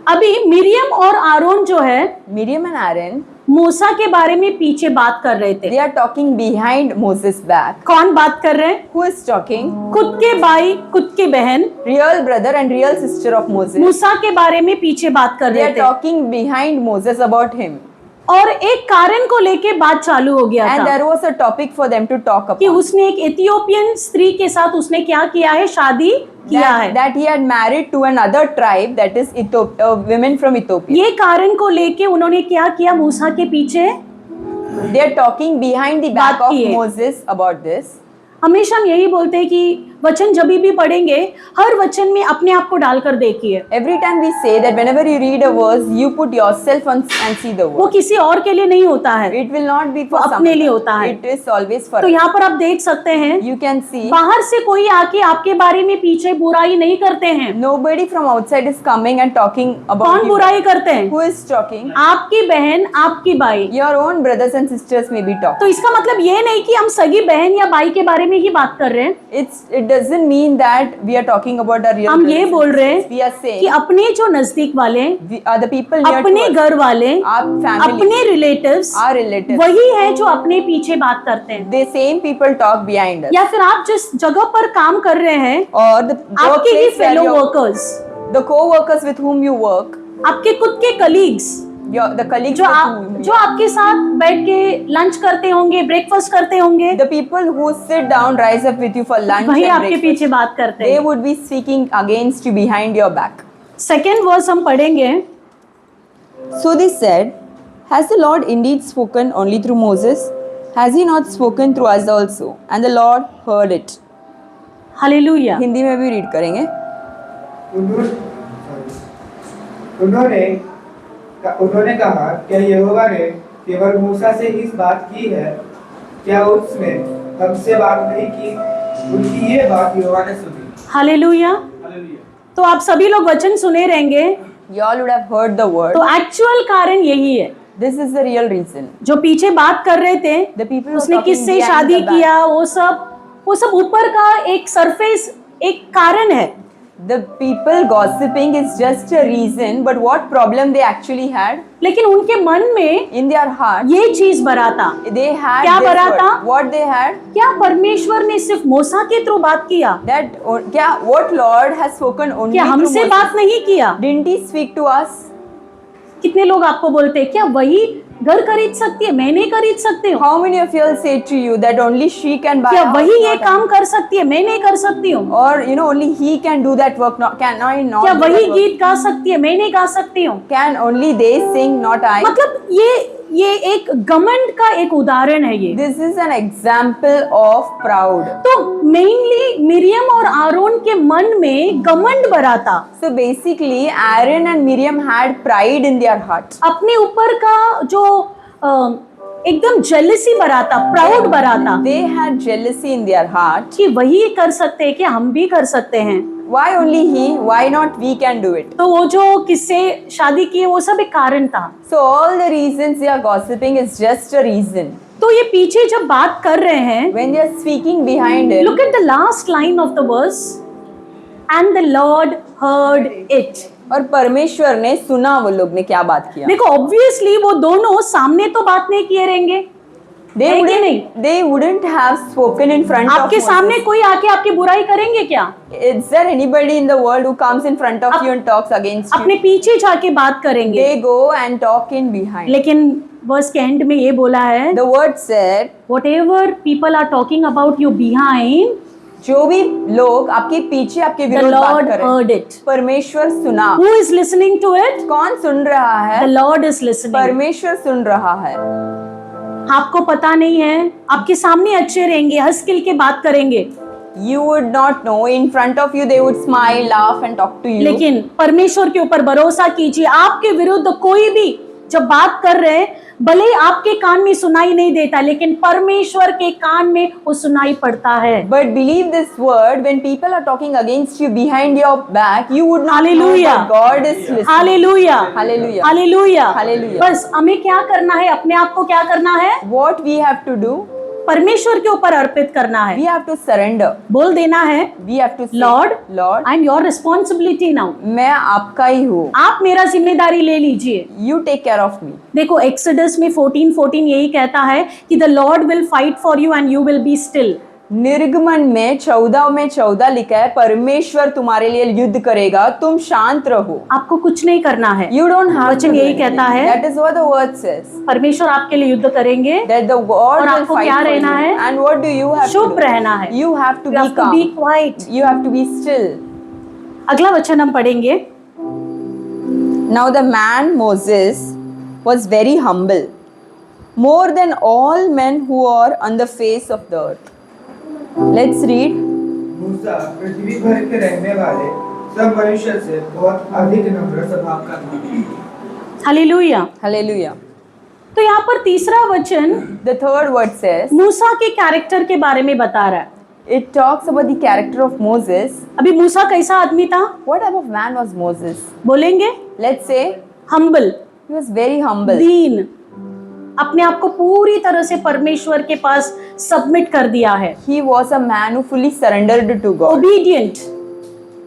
अभी मिरियम और आरोन जो है Miriam and Aaron, मूसा के बारे में पीछे बात कर रहे थे। they are talking behind Moses' back. कौन बात कर रहे हैं? Who is talking? खुद के भाई, खुद की बहन Real brother and real sister of Moses. मूसा के बारे में पीछे बात कर They रहे are थे talking behind Moses about him. और एक कारण को लेके बात चालू हो गया And था there was a topic for them to talk कि about. उसने एक इथियोपियन स्त्री के साथ उसने क्या किया है? शादी किया है। That he had married to another tribe, that is women from Ethiopia. ये कारण को लेके उन्होंने क्या किया? मूसा के पीछे They are talking behind the back बात of की है। Moses about this. हमेशा हम यही बोलते हैं कि वचन जब भी पढ़ेंगे, हर वचन में अपने आप को डालकर देखिए। Every time we say that whenever you read a verse, you put yourself on and see the वो word. किसी और के लिए नहीं होता है, It will not be वो for अपने someone लिए else. होता है। It is always for तो us. यहाँ पर आप देख सकते हैं, You can see बाहर से कोई आके आपके बारे में पीछे बुराई नहीं करते हैं। nobody from outside is coming and talking about कौन you. बुराई करते हैं? Who is talking? आपकी बहन, आपकी भाई। Your own brothers and sisters may be talking. तो इसका मतलब ये नहीं कि हम सगी बहन या भाई के बारे में ही बात कर रहे हैं। It doesn't mean that we are talking about our real हम brothers ये and बोल रहे sisters. We हैं are saying कि अपने जो नजदीक वाले, we are the people near अपने to us, घर वाले, our family, अपने रिलेटिव्स, our relatives. वही है जो अपने पीछे बात करते हैं। The same people talk behind us. या फिर आप जिस जगह पर काम कर रहे हैं, Or the आपके ही workplace where fellow you're- workers, the co-workers with whom you work, आपके खुद के कलीग्स, the colleagues जो with whom जो आपके साथ बैठ के लंच करते होंगे, ब्रेकफास्ट करते होंगे, the people who sit down, rise up with you for lunch वही and आपके breakfast, पीछे बात करते they हैं। would be speaking against you behind your back. Second verse हम पढ़ेंगे। So they said, has the Lord indeed spoken only through Moses? Has he not spoken through us also? And the Lord heard it. Hallelujah. Hindi में भी read करेंगे। उन्होंने कहा, क्या यहोवा ने केवल मूसा से ही बात की है? क्या उसने हमसे बात नहीं की? उनकी ये बात यहोवा ने सुनी। हालेलुया। तो आप सभी लोग वचन सुने रहेंगे। You all would have heard the word. तो एक्चुअल कारण यही है। This is the real reason. जो पीछे बात कर रहे थे, The people who are उसने talking किससे behind शादी the back. किया, वो सब ऊपर का एक सरफेस, एक कारण है। The people gossiping is just a reason, but what problem they actually had लेकिन उनके मन में in their heart, ये चीज भरा था। they had क्या this भरा word. था? What they had? क्या परमेश्वर ने सिर्फ मूसा के थ्रू बात किया? That क्या what Lord has spoken only क्या through हमसे Moses? बात नहीं किया? Didn't he speak to us? कितने लोग आपको बोलते हैं, क्या वही घर खरीद सकती है, मैं नहीं खरीद सकती हूँ? How many of you all say to you that only she can buy क्या a house, वही ये not I? काम कर सकती है, मैं नहीं कर सकती हूँ? Or only he can do that work, not can I not क्या do वही that work? गीत गा सकती है, मैं नहीं गा सकती हूँ? Can only they sing, not I? मतलब ये एक घमंड का एक उदाहरण है ये। This is an example of proud. तो मेनली मिरियम और आरोन के मन में घमंड भरा था। So basically, Aaron and Miriam had pride in their heart. अपने ऊपर का जो एकदम जेलसी भरा था, प्राउड भरा था They had jealousy in their heart. कि वही कर सकते हैं, कि हम भी कर सकते हैं। Why only he? Why not we can do it? तो वो जो किससे शादी की है, वो सब एक कारण था। So all the reasons they are gossiping is just a reason. तो ये पीछे जब बात कर रहे हैं, When they are speaking behind it, look at the last line of the verse, and the Lord heard it. और परमेश्वर ने सुना वो लोग ने क्या बात किया। देखो ऑब्वियसली वो दोनों सामने तो बात नहीं किए रहेंगे, They है कि wouldn't, नहीं? they wouldn't have spoken in front of आपके Moses. सामने कोई आके आपकी बुराई करेंगे क्या? Is there anybody in the world who comes in front of you and talks against अपने you? पीछे जाके बात करेंगे। They go and talk in behind. लेकिन वर्स के एंड में ये बोला है, The word said, whatever people are talking about you behind, जो भी लोग आपके पीछे आपके the विरोध बात Lord कर रहे heard हैं, it. परमेश्वर सुना। Who is listening to it? कौन सुन रहा The है? Lord is listening. परमेश्वर सुन रहा है। आपको पता नहीं है, आपके सामने अच्छे रहेंगे, हंस खिल के बात करेंगे, You would not know. In front of you, they would smile, laugh, and talk to you. लेकिन परमेश्वर के ऊपर भरोसा कीजिए। आपके विरुद्ध कोई भी जब बात कर रहे हैं, भले ही आपके कान में सुनाई नहीं देता, लेकिन परमेश्वर के कान में वो सुनाई पड़ता है। But believe this word: when people are talking against you behind your back, you would not Hallelujah. know that God is listening. Hallelujah, Hallelujah. Hallelujah, Hallelujah. बस हमें क्या करना है, अपने आप को क्या करना है, What we have to do? परमेश्वर के ऊपर अर्पित करना है। We have to surrender. बोल देना है, We have to say, Lord, Lord, I am your responsibility now. मैं आपका ही हूँ। आप मेरा जिम्मेदारी ले लीजिए। You take care of me. देखो एक्सोडस में 14:14 यही कहता है कि the Lord will fight for you and you will be still. निर्गमन में 14 लिखा है, परमेश्वर तुम्हारे लिए युद्ध करेगा, तुम शांत रहो। आपको कुछ नहीं करना है। You don't have to वचन do यही anything. कहता है, That is what the word says. परमेश्वर आपके लिए युद्ध करेंगे, That the God और will आपको fight क्या for रहना you. है? And what do you have to चुप do? रहना है। You have to You be have to be calm. quiet. You have to be still. अगला वचन हम पढ़ेंगे। Now the man Moses was very humble, more than all men who are on the face of the earth. Let's read. मूसा पृथ्वी भर के रहने वाले सब मनुष्य से बहुत अधिक नम्र स्वभाव का था। हालेलुया। Hallelujah. तो यहाँ पर तीसरा वचन The third word says, मूसा के कैरेक्टर के बारे में बता रहा है। it talks about the character of Moses. अभी मूसा कैसा आदमी था? What type of man was Moses? बोलेंगे Let's say humble, he was very humble. दीन, अपने आप को पूरी तरह से परमेश्वर के पास सबमिट कर दिया है। He was a man who fully surrendered to God. Obedient,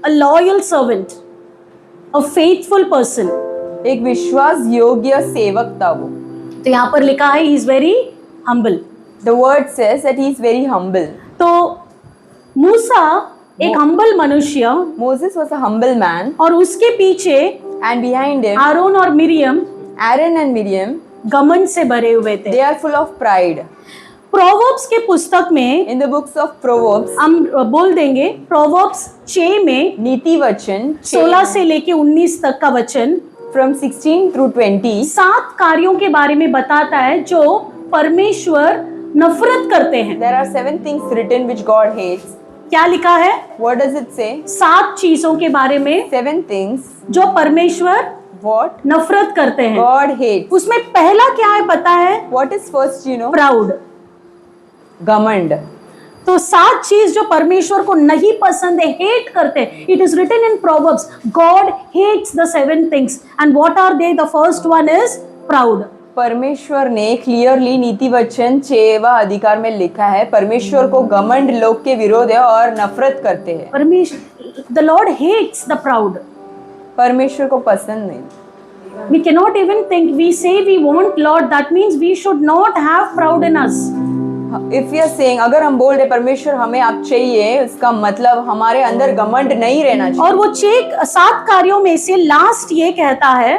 a loyal servant, a faithful person. एक विश्वास योग्य सेवक था वो. तो यहाँ पर लिखा है he is very humble. The word says that he is very humble. तो मूसा एक हम्बल मनुष्य Moses was a humble man, और उसके पीछे and behind him, आरोन और मिरियम Aaron and Miriam, घमंड से भरे हुए थे। they are full of pride. Proverbs के पुस्तक में In the books of Proverbs, हम बोल देंगे प्रोवर्ब्स 6 में नीति वचन 16 से लेके 19 तक का वचन from 16 through 20, 7 कार्यों के बारे में बताता है जो परमेश्वर नफरत करते हैं। there are 7 things written which God hates. क्या लिखा है? What does it say? 7 चीजों के बारे में 7 things जो परमेश्वर what नफरत करते हैं। God hates. उसमें पहला क्या है पता है? What is first, you know? Proud. Gamand. तो 7 चीज जो परमेश्वर को नहीं पसंद है, हेट करते हैं। It is written in Proverbs, God hates the 7 things and what are they? The first one is proud. परमेश्वर ने क्लियरली नीति वचन 6वां अधिकार में लिखा है, परमेश्वर को घमंड लोग के विरोध है और नफरत करते हैं। परमेश्वर, the Lord hates the proud. परमेश्वर को पसंद नहीं। We cannot even think. We say we want Lord. That means we should not have proud in us. If we are saying, अगर हम बोल रहे परमेश्वर हमें आप चाहिए, उसका मतलब हमारे अंदर घमंड नहीं रहना चाहिए। और वो 7 कार्यों में से लास्ट ये कहता है,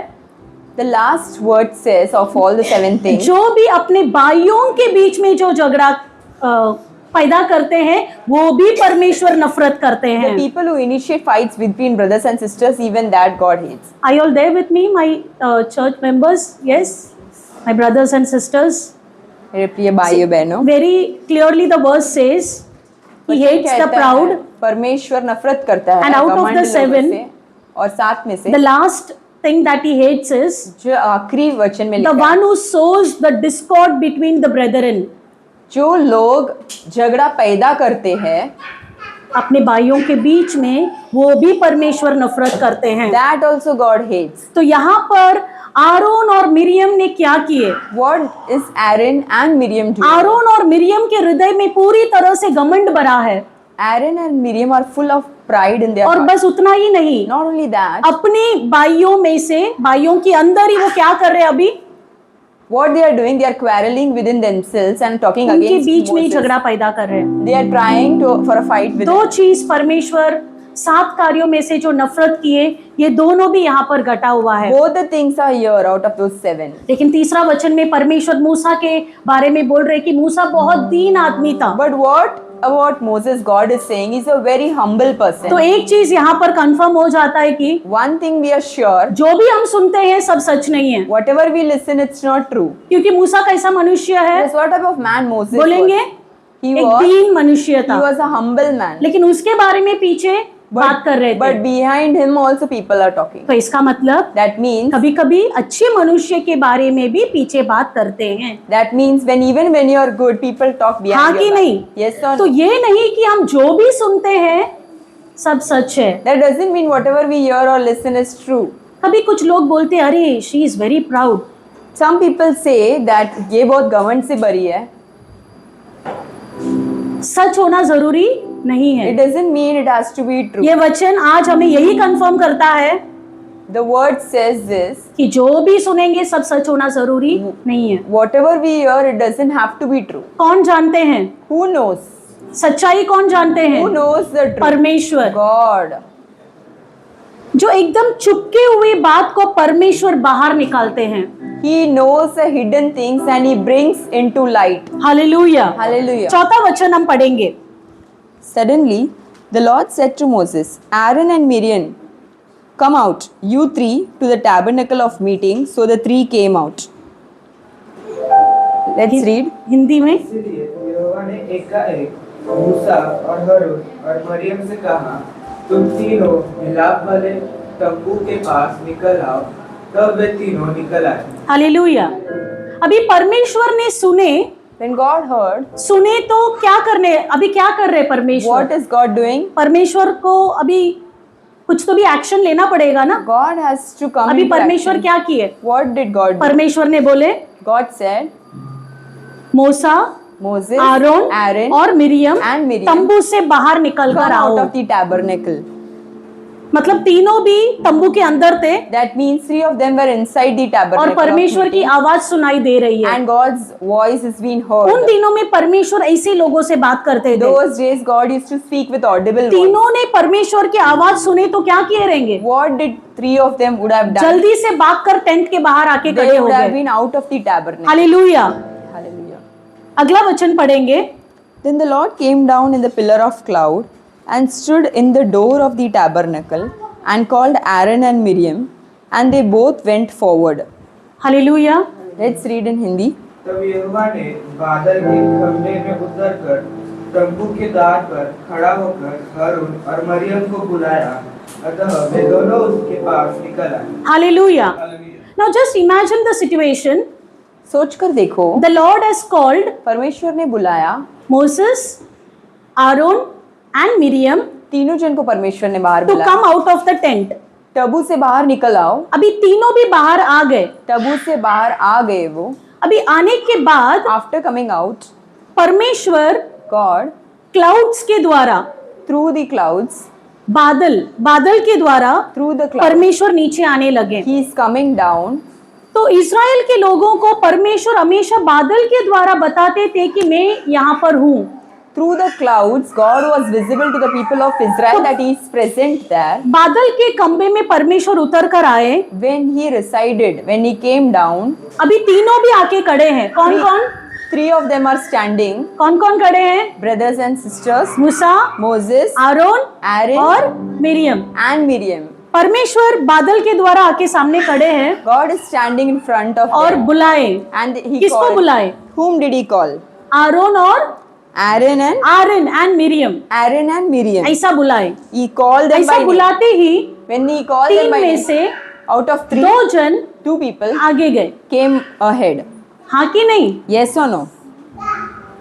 The last word says of all the 7 things, जो भी अपने भाइयों के बीच में जो झगड़ा पैदा करते हैं वो भी परमेश्वर नफरत करते the हैं। people who initiate fights between brothers and sisters, even that God hates. Are you all there with me, my church members? Yes, my brothers and sisters. मेरे प्रिय भाइयों बहनों, Very clearly the verse says he hates कहता the है, proud. परमेश्वर नफरत करता है And out of घमंड the लोगों 7, से। और 7 में से The last thing that he hates is जो आखिरी वचन में the लिखा है, one who sows the discord between the brethren. जो लोग झगड़ा पैदा करते हैं, अपने भाइयों के बीच में वो भी परमेश्वर नफरत करते हैं। that also God hates. तो यहाँ पर आरोन और मिरियम ने क्या किए? What is Aaron and Miriam doing? Aron और मिरियम के हृदय में पूरी तरह से घमंड भरा है। Aaron and Miriam are full of pride in their और heart. बस उतना ही नहीं, Not only that, अपने भाइयों में से, भाइयों के अंदर ही वो क्या कर रहे हैं अभी? what they are doing, they are quarreling within themselves and talking उनके against बीच में ही Moses. झगड़ा पैदा कर रहे हैं। They are trying to for a fight with 2 चीज परमेश्वर 7 कार्यों में से जो नफरत किए, ये दोनों भी यहाँ पर घटा हुआ है। both the things are here out of those 7. लेकिन तीसरा वचन में परमेश्वर मूसा के बारे में बोल रहे कि मूसा बहुत दीन आदमी था। But what about Moses? God is saying he's a very humble person. तो एक चीज यहाँ पर कंफर्म हो जाता है कि One thing we are sure, जो भी हम सुनते हैं सब सच नहीं है, whatever we listen, it's not true. क्योंकि मूसा कैसा मनुष्य है? Yes, what type of man Moses बोलेंगे was? He एक was, दीन मनुष्य he था, was a humble man. लेकिन उसके बारे में पीछे बात कर रहे But थे। behind him also people are talking. तो इसका मतलब That means कभी कभी अच्छे मनुष्य के बारे में भी पीछे बात करते हैं। when even when you are good, people talk behind हाँ your कि back. नहीं? Yes or तो no? ये नहीं कि हम जो भी सुनते हैं सब सच है। That doesn't mean whatever we hear or listen is true. कभी कुछ लोग बोलते हैं अरे she is very proud. Some people say that ये बहुत घमंड से भरी है. सच होना जरूरी नहीं है। It doesn't mean it has to be true. ये वचन आज हमें यही कंफर्म करता है The word says this. कि जो भी सुनेंगे सब सच होना जरूरी नहीं है। Whatever we hear, it doesn't have to be true. कौन जानते हैं Who knows? सच्चाई? कौन जानते हैं? Who knows the truth? परमेश्वर। God. जो एकदम चुपके हुई बात को परमेश्वर बाहर निकालते हैं। He knows the hidden things and he brings into light. Hallelujah. Hallelujah. चौथा वचन हम पढ़ेंगे। Suddenly, the Lord said to Moses, Aaron and Miriam, come out, you 3, to the tabernacle of meeting. So the 3 came out. Let's read. Hindi में इसलिए यहोवा ने एकाएक मूसा और हारून और मरियम से कहा, तुम तीनों मिलाप वाले तंबू के पास निकल आओ। तब वे तीनों निकल आए। हालेलुया। अभी परमेश्वर ने When God heard, सुने तो क्या करने, अभी क्या कर रहे परमेश्वर? what is God doing? परमेश्वर को अभी कुछ तो भी एक्शन लेना पड़ेगा ना। God has to come अभी into परमेश्वर action. क्या किए? What did God do? परमेश्वर ने बोले God said, मूसा, Moses, आरोन Aaron, और मिरियम and Miriam तंबू से बाहर निकल come कर out आओ। of the tabernacle. मतलब तीनों भी तंबू के अंदर थे That means 3 of them were inside the और tabernacle of परमेश्वर की meeting, आवाज सुनाई दे रही है। and God's voice is being उन heard. दिनों में परमेश्वर ऐसे लोगों से बात करते थे। Those days God used to speak with audible voice. तीनों ने परमेश्वर की आवाज सुने तो क्या किए रहेंगे? What did 3 of them would have done? जल्दी से भागकर टेंट के बाहर आके खड़े They हो would have गए। been out of the tabernacle. Hallelujah. Hallelujah. अगला वचन पढ़ेंगे। Then the Lord came down in the pillar of cloud and stood in the door of the tabernacle and called Aaron and Miriam, and they both went forward. Hallelujah. Let's read in Hindi. तब यहोवा ने बादल के खंभे में उतरकर तंबू के द्वार पर खड़ा होकर हारून और मरियम को बुलाया। अतः वे दोनों उसके पास निकल आए। Hallelujah. Now just imagine the situation. सोच कर देखो, The Lord has called परमेश्वर ने बुलाया Moses, Aaron and Miriam तीनों जन को परमेश्वर ने बाहर to बुलाया। come out of the tent. Tabu से बाहर निकल आओ। अभी तीनों भी बाहर आ गए। तबू से बाहर आ गए वो। अभी आने के बाद After coming out, परमेश्वर God क्लाउड्स के द्वारा, through the clouds, बादल के द्वारा through the clouds, परमेश्वर नीचे आने लगे। He is coming down. तो इज़राइल के लोगों को परमेश्वर हमेशा बादल के द्वारा बताते थे कि मैं यहाँ पर हूँ। Through the clouds, God was visible to the people of Israel that He is present there. बादल के खंभे में परमेश्वर उतर कर आए। When He resided, when He came down, अभी तीनों भी आके खड़े हैं। कौन कौन? 3 of them are standing, कौन कौन खड़े हैं? brothers and sisters, मूसा, Moses, आरोन Aaron, और मिरियम। and Miriam. परमेश्वर बादल के द्वारा आके सामने खड़े हैं God is standing in front of और them. बुलाए। And He किसको called. बुलाए? Whom did He call? Aron और Aaron and Miriam. ऐसा बुलाए। He called them ऐसा by name. बुलाते ही When He called them तीन by में name, से out of 3, 2 जन 2 people आगे गए। came ahead. हाँ कि नहीं? Yes or no?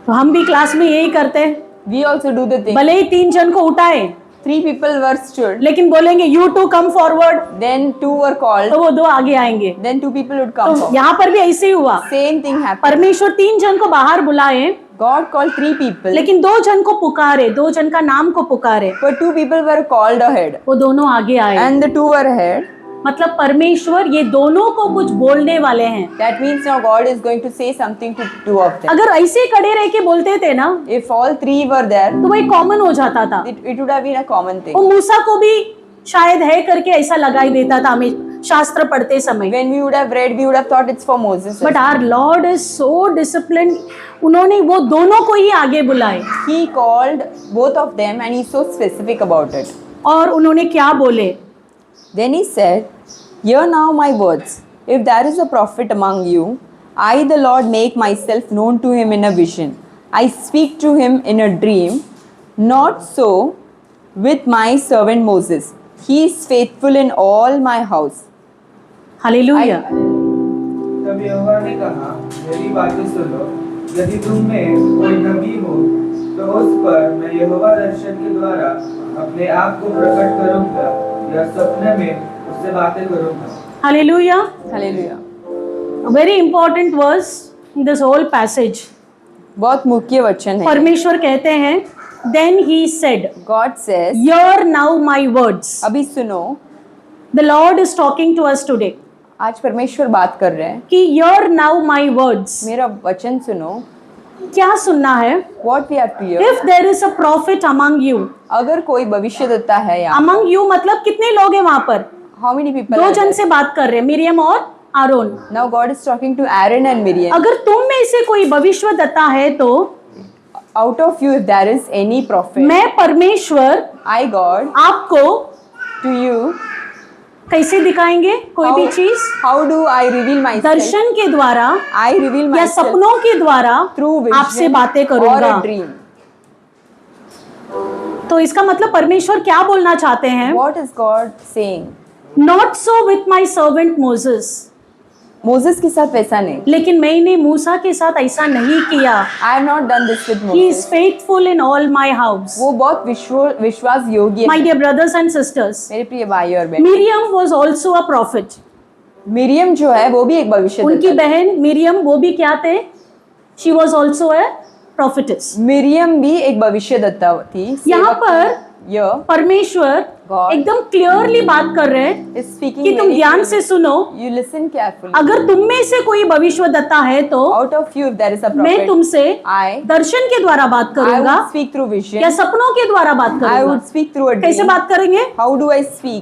तो हम भी क्लास में यही करते हैं। We also do the thing. भले ही 3 जन को उठाए 3 people were stood. लेकिन बोलेंगे you two come forward, Then 2 were called. तो वो 2 आगे आएंगे। Then 2 people would come तो forward. यहाँ पर भी ऐसे ही हुआ। Same thing happened. परमेश्वर 3 जन को बाहर बुलाए God called 3 people, लेकिन 2 जन को पुकारे, 2 जन का नाम को पुकारे, but 2 people were called ahead. वो दोनों आगे आए। And the 2 were ahead. मतलब परमेश्वर ये दोनों को कुछ बोलने वाले हैं। That means now God is going to say something to 2 of them. अगर ऐसे खड़े रह के बोलते थे ना If all 3 were there, तो वही कॉमन हो जाता था। it would have been a common thing. वो मूसा को भी शायद है करके ऐसा लगाई देता था हमें शास्त्र पढ़ते समय। When we would have read, we would have thought it's for Moses. But our Lord is so discipline, उन्होंने वो दोनों को ही आगे बुलाए He called both of them and He's so specific about it. और उन्होंने क्या बोले? Then He said, "Hear now my words. If there is a prophet among you, I, the Lord, make myself known to him in a vision. I speak to him in a dream. Not so with my servant Moses. He is faithful in all my house." Hallelujah. तब यहोवा ने कहा, मेरी बातें सुनो। यदि तुम में कोई नबी हो तो उस पर मैं यहोवा दर्शन के द्वारा अपने आप को प्रकट करूंगा या सपने में उससे बातें करूंगा। Hallelujah. Hallelujah. Very important verse in this whole passage. बहुत मुख्य वचन है। परमेश्वर कहते हैं then he said, God says, here now my words. अभी सुनो, the Lord is talking to us today आज परमेश्वर बात कर रहे हैं कि हियर नाउ माय वर्ड्स। मेरा वचन सुनो। क्या सुनना है? What we have to hear. If there is a profit among you, अगर कोई भविष्यद्वक्ता है यहाँ, अमंग यू मतलब कितने लोग हैं वहां पर? how many people 2 are जन there? से बात कर रहे हैं, मिरियम और Aron. Now God is talking to Aaron and Miriam. अगर तुम में से कोई भविष्यद्वक्ता है तो Out of you, if there is any prophet, मैं परमेश्वर I God आपको to you, कैसे दिखाएंगे कोई भी चीज? how do I reveal myself? दर्शन के द्वारा I reveal या myself सपनों के द्वारा through vision आपसे बातें or करूंगा। a dream. तो इसका मतलब परमेश्वर क्या बोलना चाहते हैं? What is God saying? Not so with my servant Moses, Moses के साथ वैसा नहीं. लेकिन मैंने मूसा के साथ ऐसा नहीं किया. I have not done this with he is Moses. Faithful in all my house. वो बहुत विश्वास योग्य माई है. डियर ब्रदर्स एंड सिस्टर्स, मेरे प्रिय भाई और बहन, Miriam was also a profit. Miriam जो है वो भी एक भविष्य उनकी बहन मिरियम वो भी क्या थे? She was also a prophetess. Miriam भी एक भविष्यद्वक्ता थी. यहाँ सेवक पर थी. यह परमेश्वर God एकदम क्लियरली बात कर रहे हैं is speaking कि तुम very ध्यान clearly. से सुनो. You listen carefully. अगर तुम में से कोई भविष्यद्वक्ता है तो Out of you, if there is a मैं prophet, तुमसे I दर्शन के द्वारा बात I करूंगा would speak through vision. या सपनों के द्वारा बात I करूंगा. would speak through a कैसे dream. बात करेंगे? How do I speak?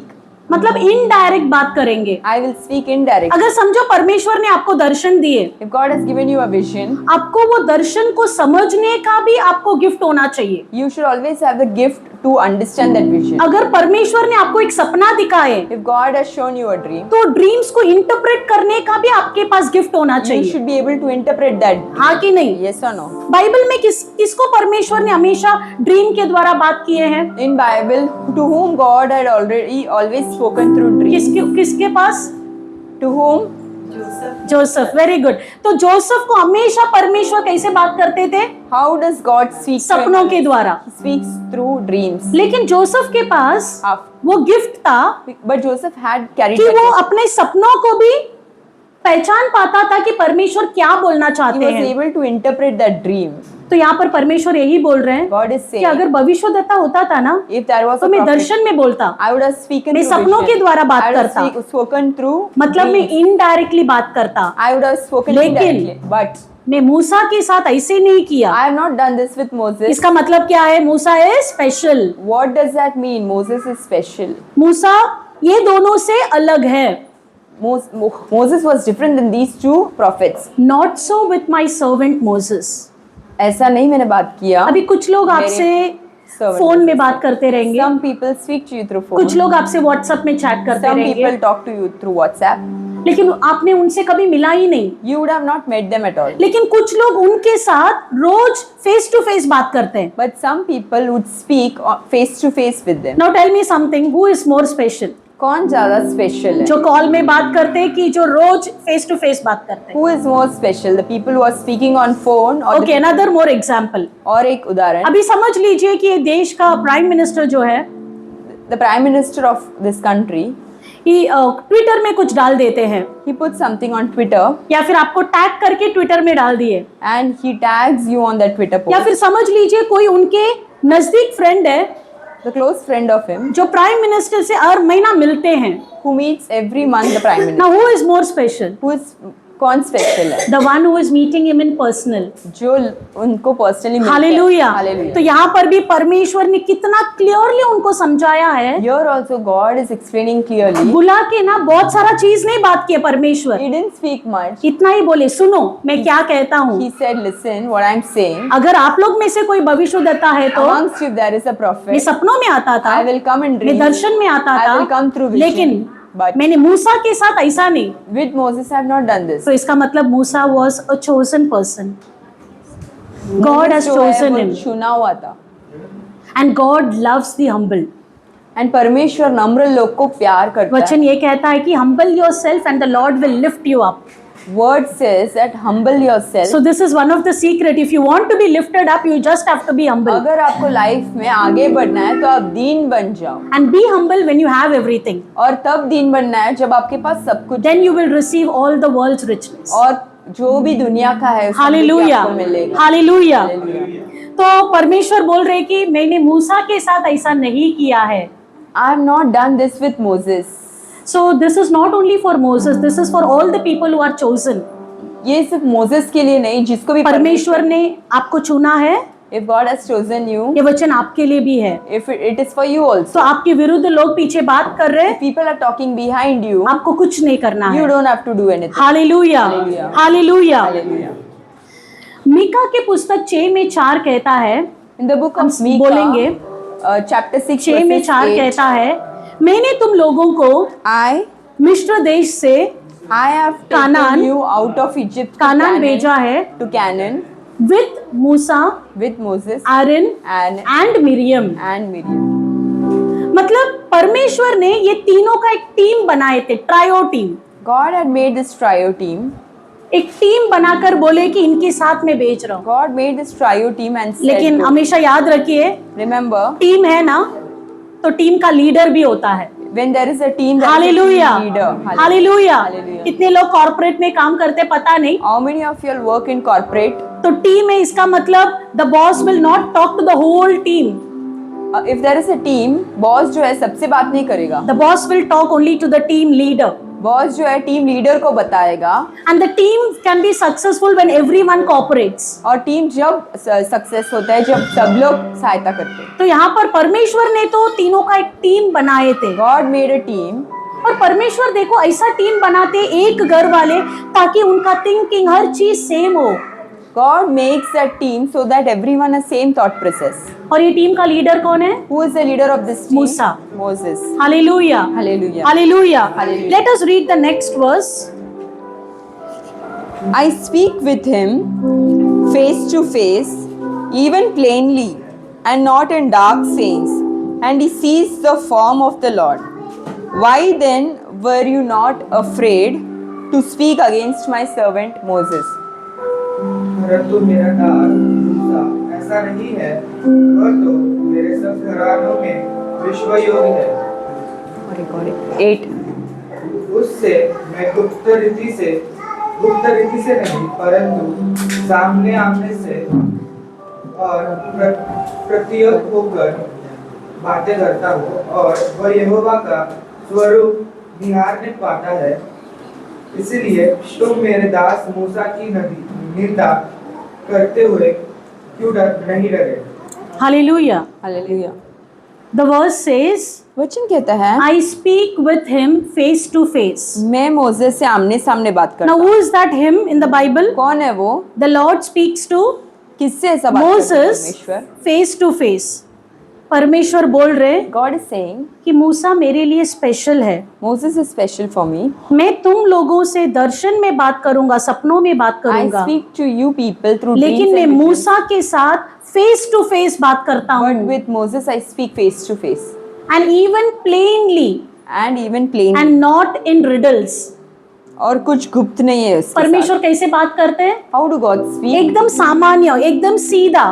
मतलब इनडायरेक्ट बात करेंगे. I will speak indirectly. अगर समझो परमेश्वर ने आपको दर्शन दिए, If God has given you a vision, आपको वो दर्शन को समझने का भी आपको गिफ्ट होना चाहिए. you should always have the gift to understand that vision. अगर परमेश्वर ने आपको एक सपना दिखाए If God has shown you a dream, तो ड्रीम्स को इंटरप्रेट करने का भी आपके पास गिफ्ट होना you चाहिए. should be able to interpret that. हाँ कि नहीं? Yes or no? बाइबल में किसको परमेश्वर ने हमेशा ड्रीम के द्वारा बात किए हैं? In Bible, to whom God had always spoken through dreams. किसके पास? To whom? Joseph. Very good. तो जोसेफ को हमेशा परमेश्वर कैसे बात करते थे? How does God speak? to सपनों him? के द्वारा. He speaks through dreams. लेकिन जोसेफ के पास वो गिफ्ट था But Joseph had carried कि that वो gift. अपने सपनों को भी पहचान पाता था कि परमेश्वर क्या बोलना He चाहते was हैं. able to interpret that dream. तो यहाँ पर परमेश्वर यही बोल रहे हैं God is कि saying, अगर भविष्यद्वक्ता होता था ना if there was तो a मैं prophet, दर्शन में बोलता, I would have spoken मैं through सपनों vision. के द्वारा बात I would have करता. spoken through मतलब मैं dreams. इनडायरेक्टली बात करता. I would have spoken लेकिन- indirectly. But मैं मूसा के साथ ऐसे नहीं किया. I have not done this with Moses. इसका मतलब क्या है? मूसा है special. What does that mean? Moses is special. मूसा ये दोनों से अलग है. Moses was different than these two prophets. Not so with my servant Moses. ऐसा नहीं मैंने बात किया. अभी कुछ लोग आपसे servant फोन में Moses. बात करते रहेंगे. Some people speak to you through phone. कुछ लोग आपसे व्हाट्सएप में चैट करते Some रहेंगे, people talk to you through WhatsApp. लेकिन आपने उनसे कभी मिला ही नहीं. You would have not met them at all. लेकिन कुछ लोग उनके साथ रोज फेस टू फेस बात करते हैं. But some people would speak face to face with them. Now tell me something, who is more special? कौन ज्यादा स्पेशल है? जो कॉल में बात करते हैं कि जो रोज फेस टू फेस बात करते हैं? Who is more special? The people who are speaking on phone or okay, another more example. और एक उदाहरण, अभी समझ लीजिए कि ये देश का प्राइम मिनिस्टर जो है the prime minister of this country, ये ट्विटर में कुछ डाल देते हैं he puts something on Twitter या फिर आपको टैग करके ट्विटर में डाल दिए, and he tags you on that Twitter या post. फिर समझ लीजिए कोई उनके नजदीक फ्रेंड है The close friend of him जो प्राइम मिनिस्टर से हर महीना मिलते हैं. who meets every month the prime minister. Now who is more special? Who is कौन स्पेशल है? The one who is meeting him in personal. जो उनको पर्सनली मिलते हैं. हालेलुया. Hallelujah. तो यहाँ पर भी परमेश्वर ने कितना क्लियरली उनको समझाया है. Here also God is explaining clearly. बुला के ना बहुत सारा चीज नहीं बात किया परमेश्वर. He didn't speak much. इतना ही बोले, सुनो मैं क्या कहता हूँ. He said, listen what I'm saying. अगर आप लोग में से कोई भविष्यद्वक्ता है तो Amongst you if there is a मैं prophet, सपनों में आता था, I will come in मैं dreams. दर्शन में आता I will था, come through vision. लेकिन But मैंने मूसा के साथ ऐसा नहीं. with Moses I have not done this. तो इसका मतलब मूसा was a chosen person. God has जो है chosen वो him. चुना हुआ था. And God loves the humble. And परमेश्वर नम्र लोग को प्यार करता है. वचन ये कहता है कि humble yourself and the Lord will lift you up. Word says that humble yourself. So this is one of the secret. If you want to be lifted up, you just have to be humble. अगर आपको life में आगे बढ़ना है तो आप दीन बन जाओ. And be humble when you have everything. और तब दीन बनना है जब आपके पास सब कुछ. Then you will receive all the world's richness. और जो भी दुनिया का है उसमें हालेलुया. आपको मिलेगा. हालेलुया. Hallelujah. तो परमेश्वर बोल रहे कि मैंने मूसा के साथ ऐसा नहीं किया है. I have not done this with Moses. So this is not only for Moses, this is for all the people who are chosen. ये सिर्फ मोसेस के लिए नहीं, जिसको भी परमेश्वर ने आपको चुना है. If God has chosen you, ये वचन आपके लिए भी है. if it is for you also. तो आपके विरुद्ध लोग पीछे बात कर रहे हैं, If people are talking behind you, आपको कुछ नहीं करना you है. don't have to do anything. Hallelujah. Hallelujah. Hallelujah. Hallelujah. Mika के पुस्तक 6 में 4 कहता है, In the book हम of Micah, बोलेंगे, chapter 6 6 में verses 4 8, कहता है, मैंने तुम लोगों को I मिस्र देश से have Kanan- taken you out of Egypt to कानान भेजा है. to Canaan. with Musa, with Moses Aaron and and Miriam. Miriam. मतलब परमेश्वर ने ये तीनों का एक टीम बनाए थे, trio team. God had made this trio team. एक टीम बनाकर बोले कि इनके साथ में भेज रहा हूँ। God made this trio team and said, लेकिन "Go." हमेशा याद रखिए, Remember, टीम है ना, तो टीम का लीडर भी होता है। when there is a team, there is a hallelujah, team leader. Hallelujah. Hallelujah. कितने लोग कॉर्पोरेट में काम करते पता नहीं, How many of you all work in corporate? तो टीम है, इसका मतलब the boss will not talk to the whole team, If there is a team, boss जो है सबसे बात नहीं करेगा. The boss will talk only to the team leader. Boss जो है टीम लीडर को बताएगा. And the team can be successful when everyone cooperates. और टीम जब सक्सेस होता है जब सब लोग सहायता करते हैं. तो यहाँ पर परमेश्वर ने तो तीनों का एक टीम बनाए थे, God made a team. और परमेश्वर देखो ऐसा टीम बनाते एक घर वाले, ताकि उनका थिंकिंग हर चीज सेम हो। God makes a team so that everyone has same thought process. और ये टीम का लीडर कौन है? Who is the leader of this team? Musa. Moses. Hallelujah, Hallelujah. Hallelujah. Hallelujah. Let us read the next verse. I speak with him face to face, even plainly, and not in dark sayings, and he sees the form of the Lord. Why then were you not afraid to speak against my servant Moses? परंतु मेरा दास मूसा ऐसा नहीं है, वह तो मेरे सब घरानों में विश्व योग्य है। 8. उससे मैं गुप्त रीति से नहीं, परंतु सामने आमने से और प्रत्यक्ष होकर बातें करता हूँ, और वह यहोवा का स्वरूप निहारने पाता है। इसलिए तुम मेरे दास मूसा की निंदा करते हुए क्यों नहीं डरे? Hallelujah. Hallelujah. The verse says, वचन कहता है I speak with him face to face. मैं मोसेस से आमने सामने बात करता Now हूँ. who is that him in the Bible? कौन है वो? The Lord speaks to किससे ऐसा बात करता है Moses परमेश्वर? face to face. परमेश्वर बोल रहे God is saying, कि मूसा मेरे लिए स्पेशल है, Moses is special for me. मैं तुम लोगों से दर्शन में बात करूंगा, सपनों में बात I करूंगा, speak to you people through लेकिन dreams मैं and visions. मूसा के साथ फेस टू फेस बात करता But हूँ, with Moses I speak face to face and even plainly and even plainly. And not in riddles. और कुछ गुप्त नहीं है उसके परमेश्वर साथ. कैसे बात करते हैं? How do God speak? एकदम सामान्य, एकदम सीधा,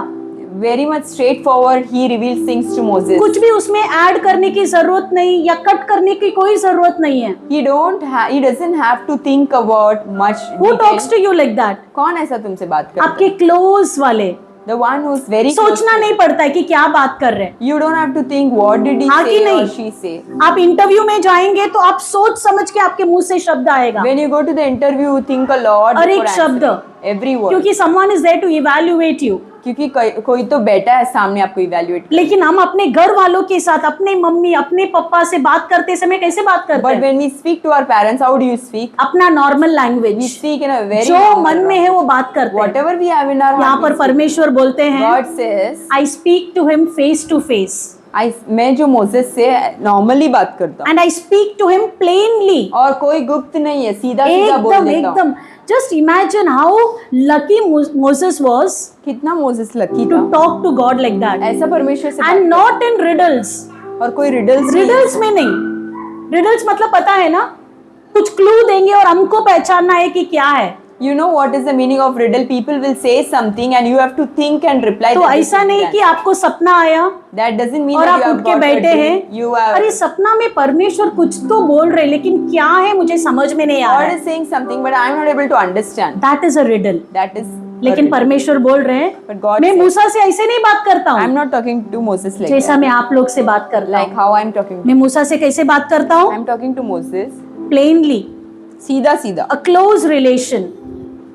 Very much straightforward. He reveals things to Moses. कुछ भी उसमें ऐड करने की जरूरत नहीं या कट करने की कोई जरूरत नहीं है। He doesn't have to think about much Who detail. talks to you like that? कौन ऐसा तुमसे बात करता आपके है? क्लोज वाले। The one who's very close सोचना to नहीं you. पड़ता है कि क्या बात कर रहे हैं। You don't have to think what did he हाँ कि say नहीं? or she say. आप इंटरव्यू में जाएंगे तो आप सोच समझ के आपके मुंह से शब्द आएगा, When you go to the interview, you think a lot हर एक before शब्द, answering. Every word. क्योंकि someone is there to evaluate you। क्योंकि कोई तो बैठा है सामने आपको इवैल्यूएट. लेकिन हम अपने घर वालों के साथ, अपने मम्मी, अपने पापा से बात करते समय कैसे बात करते But हैं? when we speak to our parents, how do you speak? अपना normal We language, speak in a very जो normal मन में way. है वो बात करते हैं। Whatever we have in our यहाँ heart, पर we speak. परमेश्वर बोलते हैं, God says, I speak to him face to face, मैं जो मोसेस से नॉर्मली बात करता हूँ and I speak to him plainly. और कोई गुप्त नहीं है, सीधा सीधा बोल एकदम देता हूँ. एकदम, just imagine how lucky Moses was कितना मोसेस लकी टू था. Talk to God like that, ऐसा परमेश्वर से एंड बात नॉट इन रिडल्स। कर. और कोई रिडल्स रिडल्स में नहीं, रिडल्स मतलब पता है ना, कुछ क्लू देंगे और हमको पहचानना है कि क्या है। You know what is the meaning of riddle? People will say something and you have to think and reply. तो that this ऐसा is नहीं that. कि आपको सपना आया That doesn't mean और that आप you have उठ के got a बैठे dream. हैं, You are. अरे सपना में परमेश्वर कुछ तो बोल रहे, लेकिन क्या है मुझे समझ में नहीं आ God रहा is saying something, but I am not able to understand. That is a riddle. That is. a लेकिन riddle. परमेश्वर बोल रहे हैं, But God मैं says, मूसा से ऐसे नहीं बात करता I am हूँ not talking to Moses like जैसा that. मैं आप लोग से बात करता Like हूँ। how I am talking. मैं मूसा से कैसे बात करता I हूँ? am talking to Moses. Plainly, सीधा सीधा. A close relation.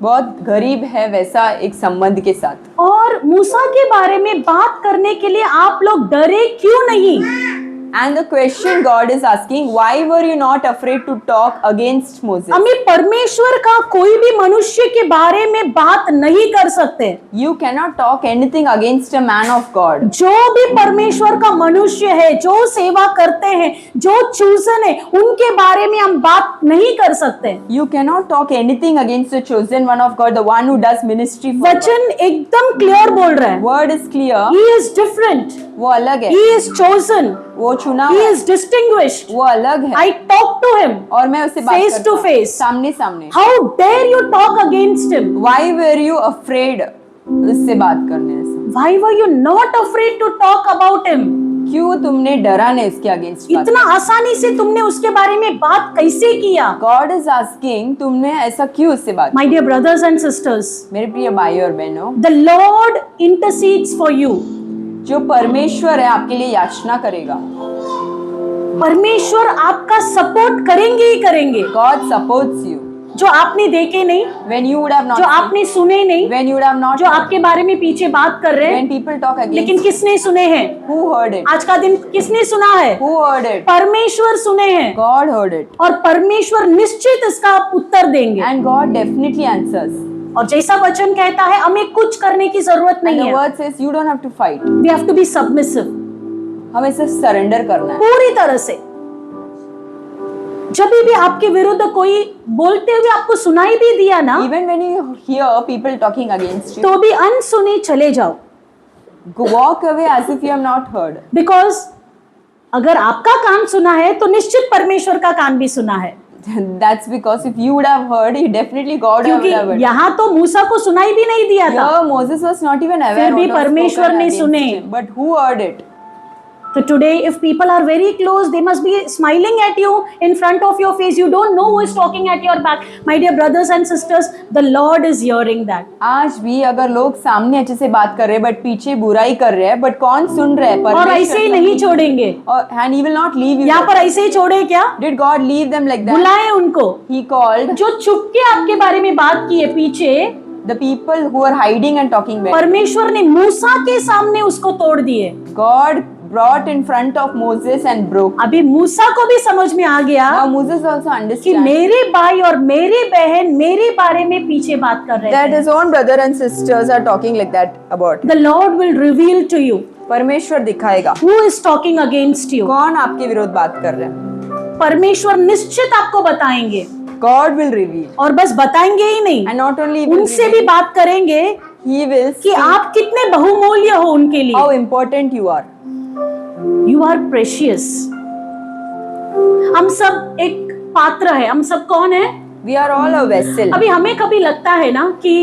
बहुत गरीब है वैसा एक संबंध के साथ. और मूसा के बारे में बात करने के लिए आप लोग डरे क्यों नहीं? And the question God is asking, why were you not afraid to talk against Moses? हमें परमेश्वर का कोई भी मनुष्य के बारे में बात नहीं कर सकते। You cannot talk anything against a man of God. जो भी परमेश्वर का मनुष्य है, जो सेवा करते हैं, जो चूजन है, उनके बारे में हम बात नहीं कर सकते। You cannot talk anything against the chosen one of God, the one who does ministry for God. वचन एकदम क्लियर बोल रहा है। Word is clear. He is different. वो अलग है, He is chosen. वो चुना He हुआ है, is distinguished. वो अलग है। I talk to him. और मैं उससे बात Face करता to हूँ, face. सामने सामने। How dare you talk against him? Why were you afraid उससे बात करने से? Why were you not afraid to talk about him? क्यों तुमने डरा नहीं उसके अगेंस्ट बात? इतना आसानी से तुमने उसके बारे में बात कैसे किया? God is asking, तुमने ऐसा क्यों उससे बात? My dear brothers and sisters, मेरे प्रिय भाई और बहनों, the Lord intercedes for you. जो परमेश्वर है आपके लिए याचना करेगा। परमेश्वर आपका सपोर्ट करेंगे ही करेंगे। God supports you जो आपने देखे नहीं, when you would have not जो आपने सुने नहीं, when you would have not जो आपके बारे में पीछे बात कर रहे when हैं, people talk against लेकिन किसने सुने हैं? who heard it? आज का दिन किसने सुना है? Who heard it? परमेश्वर सुने हैं God heard it, और परमेश्वर निश्चित इसका उत्तर देंगे। and God definitely answers. और जैसा वचन कहता है, हमें कुछ करने की जरूरत And नहीं the है। word says you don't have to fight. We have to be submissive. हमें सिर्फ सरेंडर करना है। पूरी तरह से। जब भी आपके विरुद्ध कोई बोलते हुए आपको सुनाई भी दिया ना, Even when you hear people talking against you, तो भी अनसुने चले जाओ। walk away as if you have not heard. Because अगर आपका कान सुना है तो निश्चित परमेश्वर का कान भी सुना है। That's because if you would have heard, he definitely God would क्योंकि have heard. यहाँ तो मूसा को सुनाई भी नहीं दिया था। Here Moses was not even aware. फिर भी what was परमेश्वर spoken ने against सुने। him. But who heard it? So today, if people are very close, they must be smiling at you in front of your face. You don't know who is talking at your back. My dear brothers and sisters, the Lord is hearing that. आज भी अगर लोग सामने अच्छे से बात कर रहे हैं बट पीछे बुराई कर रहे हैं, बट कौन सुन रहा है? और ऐसे ही नहीं छोड़ेंगे। And he will not leave you. यहाँ पर ऐसे ही छोड़े क्या? Did God leave them like that? बुलाए उनको, He called जो छुप के आपके बारे में बात किए पीछे। the people who are hiding and talking bad. परमेश्वर ने मूसा के सामने उसको तोड़ दिए। God brought in front of Moses and broke. अभी मूसा को भी समझ में आ गया Now Moses also कि understands मेरे भाई और मेरी बहन मेरे बारे में पीछे बात कर रहे that हैं। his own brother and sisters are talking like that about him. The Lord will reveal to you परमेश्वर दिखाएगा who is talking against you. कौन आपके विरोध बात कर रहा है। परमेश्वर निश्चित आपको बताएंगे, God will reveal, और बस बताएंगे ही नहीं, and not only he will उनसे reveal, भी बात करेंगे he will कि see आप कितने बहुमूल्य हो उनके लिए। how important you are. You are precious. हम सब एक पात्र है। हम सब कौन है? We are all a vessel. अभी हमें कभी लगता है ना कि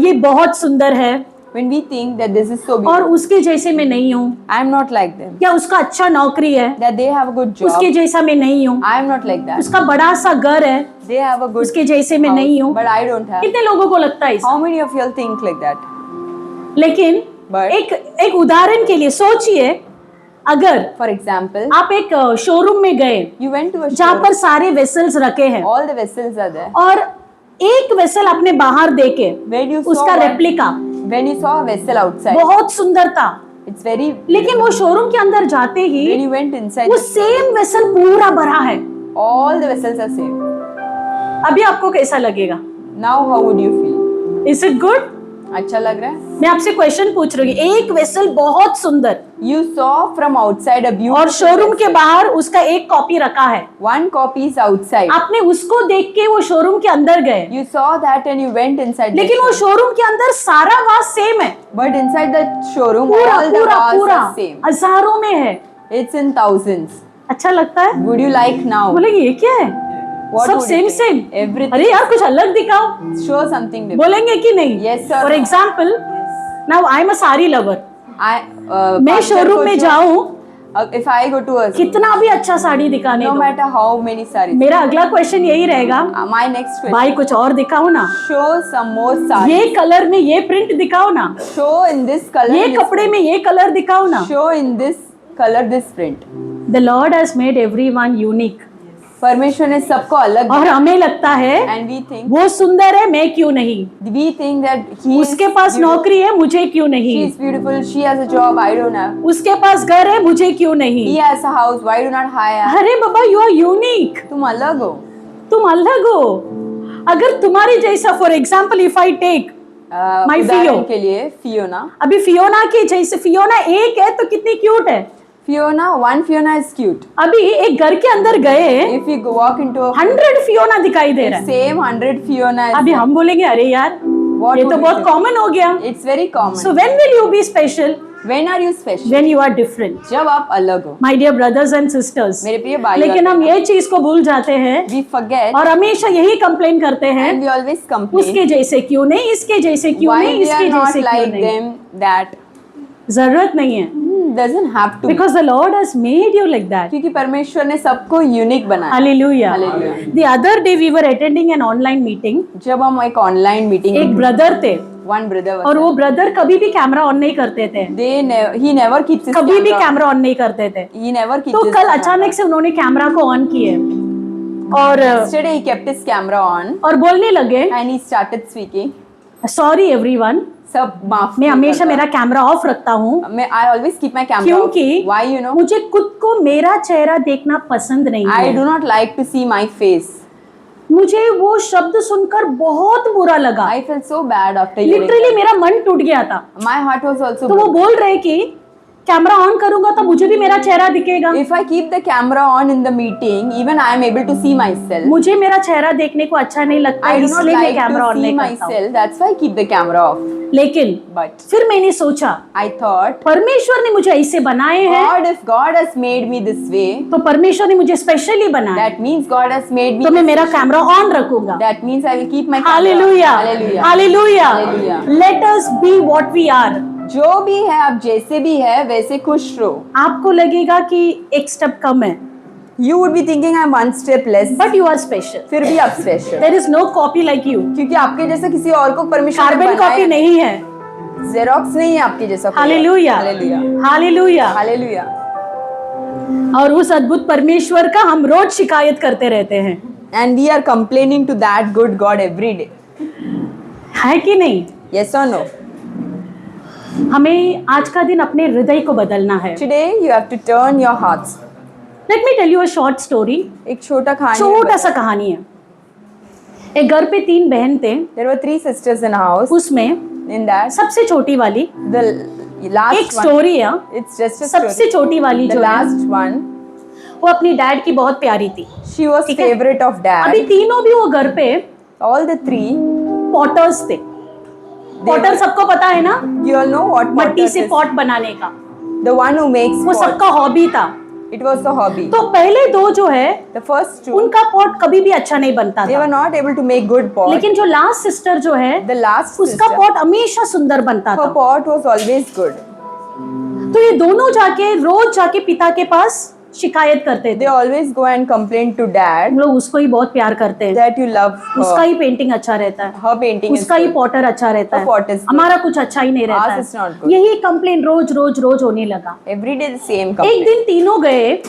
ये बहुत सुंदर है When we think that this is so और beautiful, उसके जैसे मैं नहीं हूँ, I am not like them. या उसका अच्छा नौकरी है, That they have a good job, उसके जैसा मैं नहीं हूँ, I am not like that. उसका बड़ा सा घर है, They have a good उसके जैसे मैं house, नहीं हूँ। but I don't have. कितने लोगों को लगता है ऐसा? How many of you think like that? लेकिन But- एक उदाहरण के लिए सोचिए, अगर For example, आप एक शोरूम में गए you went to a जहाँ showroom, पर सारे वेसल्स रखे हैं all the vessels are there. और एक वेसल आपने बाहर देखे, When you saw उसका one- replica when you saw a vessel outside, बहुत सुंदर था, it's very. लेकिन वो शोरूम के अंदर जाते When he you went inside, वो सेम वेसल पूरा भरा है। all the vessels are same. अभी आपको कैसा लगेगा? Now how would you feel? Is it good? अच्छा लग रहा है? मैं आपसे क्वेश्चन पूछ रही हूँ। एक वेसल बहुत सुंदर You saw from outside a beautiful और शोरूम के vessel. बाहर उसका एक कॉपी रखा है। One copy is outside. आपने उसको देख के वो शोरूम के अंदर गए, You saw that and you went inside. the लेकिन वो showroom. शोरूम के अंदर सारा वास सेम है, But inside the showroom, पूरा all the पूरा vase पूरा are same. हजारों में है। It's in thousands. अच्छा लगता है? Would you like now? बोलेंगे ये क्या है? What सब would same you same. think? Everything. अरे यार कुछ अलग दिखाओ, Show something different. बोलेंगे कि नहीं? Yes, sir. For example, now I am a sari lover. मैं मैं शोरूम में जाऊं, If I go to a कितना भी अच्छा साड़ी दिखाने no दो, matter how many sarees. मेरा अगला क्वेश्चन यही रहेगा, My next question. भाई कुछ और दिखाओ ना, Show some more sarees. ये कलर में ये प्रिंट दिखाओ ना, Show in this color. ये this कपड़े में ये कलर दिखाओ ना। Show in this color this print. The Lord has made everyone unique. परमेश्वर ने सबको अलग और हमें लगता है एंड वी थिंक वो सुंदर है, मैं क्यों नहीं, दैट ही उसके पास नौकरी है, मुझे क्यों शी नहीं, is beautiful, she has a job, I don't have, उसके पास घर है, मुझे क्यों ही नहीं। Has a house, why do not hire. अरे बाबा, यू आर यूनिक, तुम अलग हो। तुम अलग हो। अगर तुम्हारी जैसा, for example if I take My उदाहरण Fio. के लिए फियोना, अभी फियोना की जैसे, फियोना एक है तो कितनी क्यूट है। One Fiona is cute. अभी एक घर के अंदर गए, if you walk into 100 Fiona दिखाई दे रहा है। सेम 100 फियोना, अभी हम बोलेंगे अरे यार What ये would तो we बहुत do? कॉमन हो गया। It's very so common. When will you be special? When are you special? When you are different. जब आप अलग हो। My dear brothers and sisters, मेरे प्रिय भाई, लेकिन हम ये चीज को भूल जाते हैं वी फॉरगेट और हमेशा यही कंप्लेन करते हैं, एंड वी ऑलवेज कंप्लेन उसके जैसे क्यों नहीं, इसके जैसे क्यों why नहीं, we are इसके not जैसे क्यों like नहीं। them, that जरूरत नहीं है, doesn't have to be. Because the Lord has made you like that. क्योंकि परमेश्वर ने सबको यूनिक बनाया। Hallelujah. Hallelujah. The other day we were attending an online meeting. जब हम एक ऑनलाइन मीटिंग, एक ब्रदर थे वन ब्रदर और वो ब्रदर कभी भी कैमरा ऑन नहीं करते थे, he never keeps his कभी भी camera on. कैमरा ऑन नहीं करते थे। He never keeps तो his कल camera अचानक से उन्होंने कैमरा को ऑन किए और on. Yesterday he kept his camera on बोलने लगे, and he started speaking. Sorry everyone, सब माफ मैं हमेशा मेरा कैमरा ऑफ रखता हूँ मैं I always keep my camera off. क्योंकि Why you know? मुझे खुद को मेरा चेहरा देखना पसंद नहीं I do है। not like to see my face. मुझे वो शब्द सुनकर बहुत बुरा लगा, I felt so bad after hearing literally that. मेरा मन टूट गया था। My heart was also तो वो broken. बोल रहे कि कैमरा ऑन करूंगा तो मुझे भी मेरा चेहरा दिखेगा, If I keep the camera on in the meeting, even I am able to see myself. मुझे मेरा चेहरा देखने को अच्छा नहीं लगता, I do not इसलिए मैं like camera to on see नहीं करता हूँ। myself. That's why I keep the camera off. लेकिन But फिर मैंने सोचा, I thought, परमेश्वर ने मुझे ऐसे बनाए हैं God, if God has made me this way, तो परमेश्वर ने मुझे स्पेशली बनाया, that means God has made me. तो मैं मेरा कैमरा ऑन रखूंगा। That means I will keep my camera. Hallelujah, Hallelujah. Hallelujah. Hallelujah. Let us be what we are. जो भी है, आप जैसे भी है वैसे खुश रहो. आपको लगेगा कि एक स्टेप कम है, You would be thinking I'm one step less. But you are special. फिर भी आप special. There is no copy like you. क्योंकि आपके जैसा किसी और को परमिशन कार्बन कॉपी नहीं है। जेरोक्स नहीं है आपके जैसा. Hallelujah, hallelujah. हालेलुया। हालेलुया. और उस अद्भुत परमेश्वर का हम रोज शिकायत करते रहते हैं, And we are complaining to that good God every day. है कि नहीं? Yes or no? हमें आज का दिन अपने हृदय को बदलना है। Today you have to turn your hearts. Let me tell you a short story. एक छोटा कहानी. छोटा सा कहानी है। एक घर पे 3 बहन थे, There were 3 sisters in a house. उसमें In that, सबसे छोटी वाली, the last एक one. स्टोरी है, It's just a सबसे story. छोटी वाली The जो है last one, वो अपनी डैड की बहुत प्यारी थी। she was ठीक है? favorite of अभी dad. तीनों भी वो घर पे All the 3, पॉटर्स थे। पॉटर सबको पता है ना, you all know what मट्टी potter से is. पॉट बनाने का, The one who makes वो pot. सबका हॉबी था। It was the hobby. तो पहले 2 जो है The first 2, उनका पॉट कभी भी अच्छा नहीं बनता they were था, not able to make good pot. लेकिन जो लास्ट सिस्टर जो है The last उसका sister, पॉट हमेशा सुंदर बनता her था। pot was always good. तो ये दोनों जाके रोज जाके पिता के पास शिकायत करते They थे, always go and complain to dad हम लोग उसको ही बहुत प्यार करते हैं, that you love उसका her. ही पेंटिंग अच्छा रहता है, Her painting is उसका ही good. पॉटर अच्छा रहता Her pot is है, good. हमारा कुछ अच्छा ही नहीं रहता Ours is not है। good. यही कंप्लेन रोज रोज रोज होने लगा। Every day the same एक complaint. दिन तीनों गए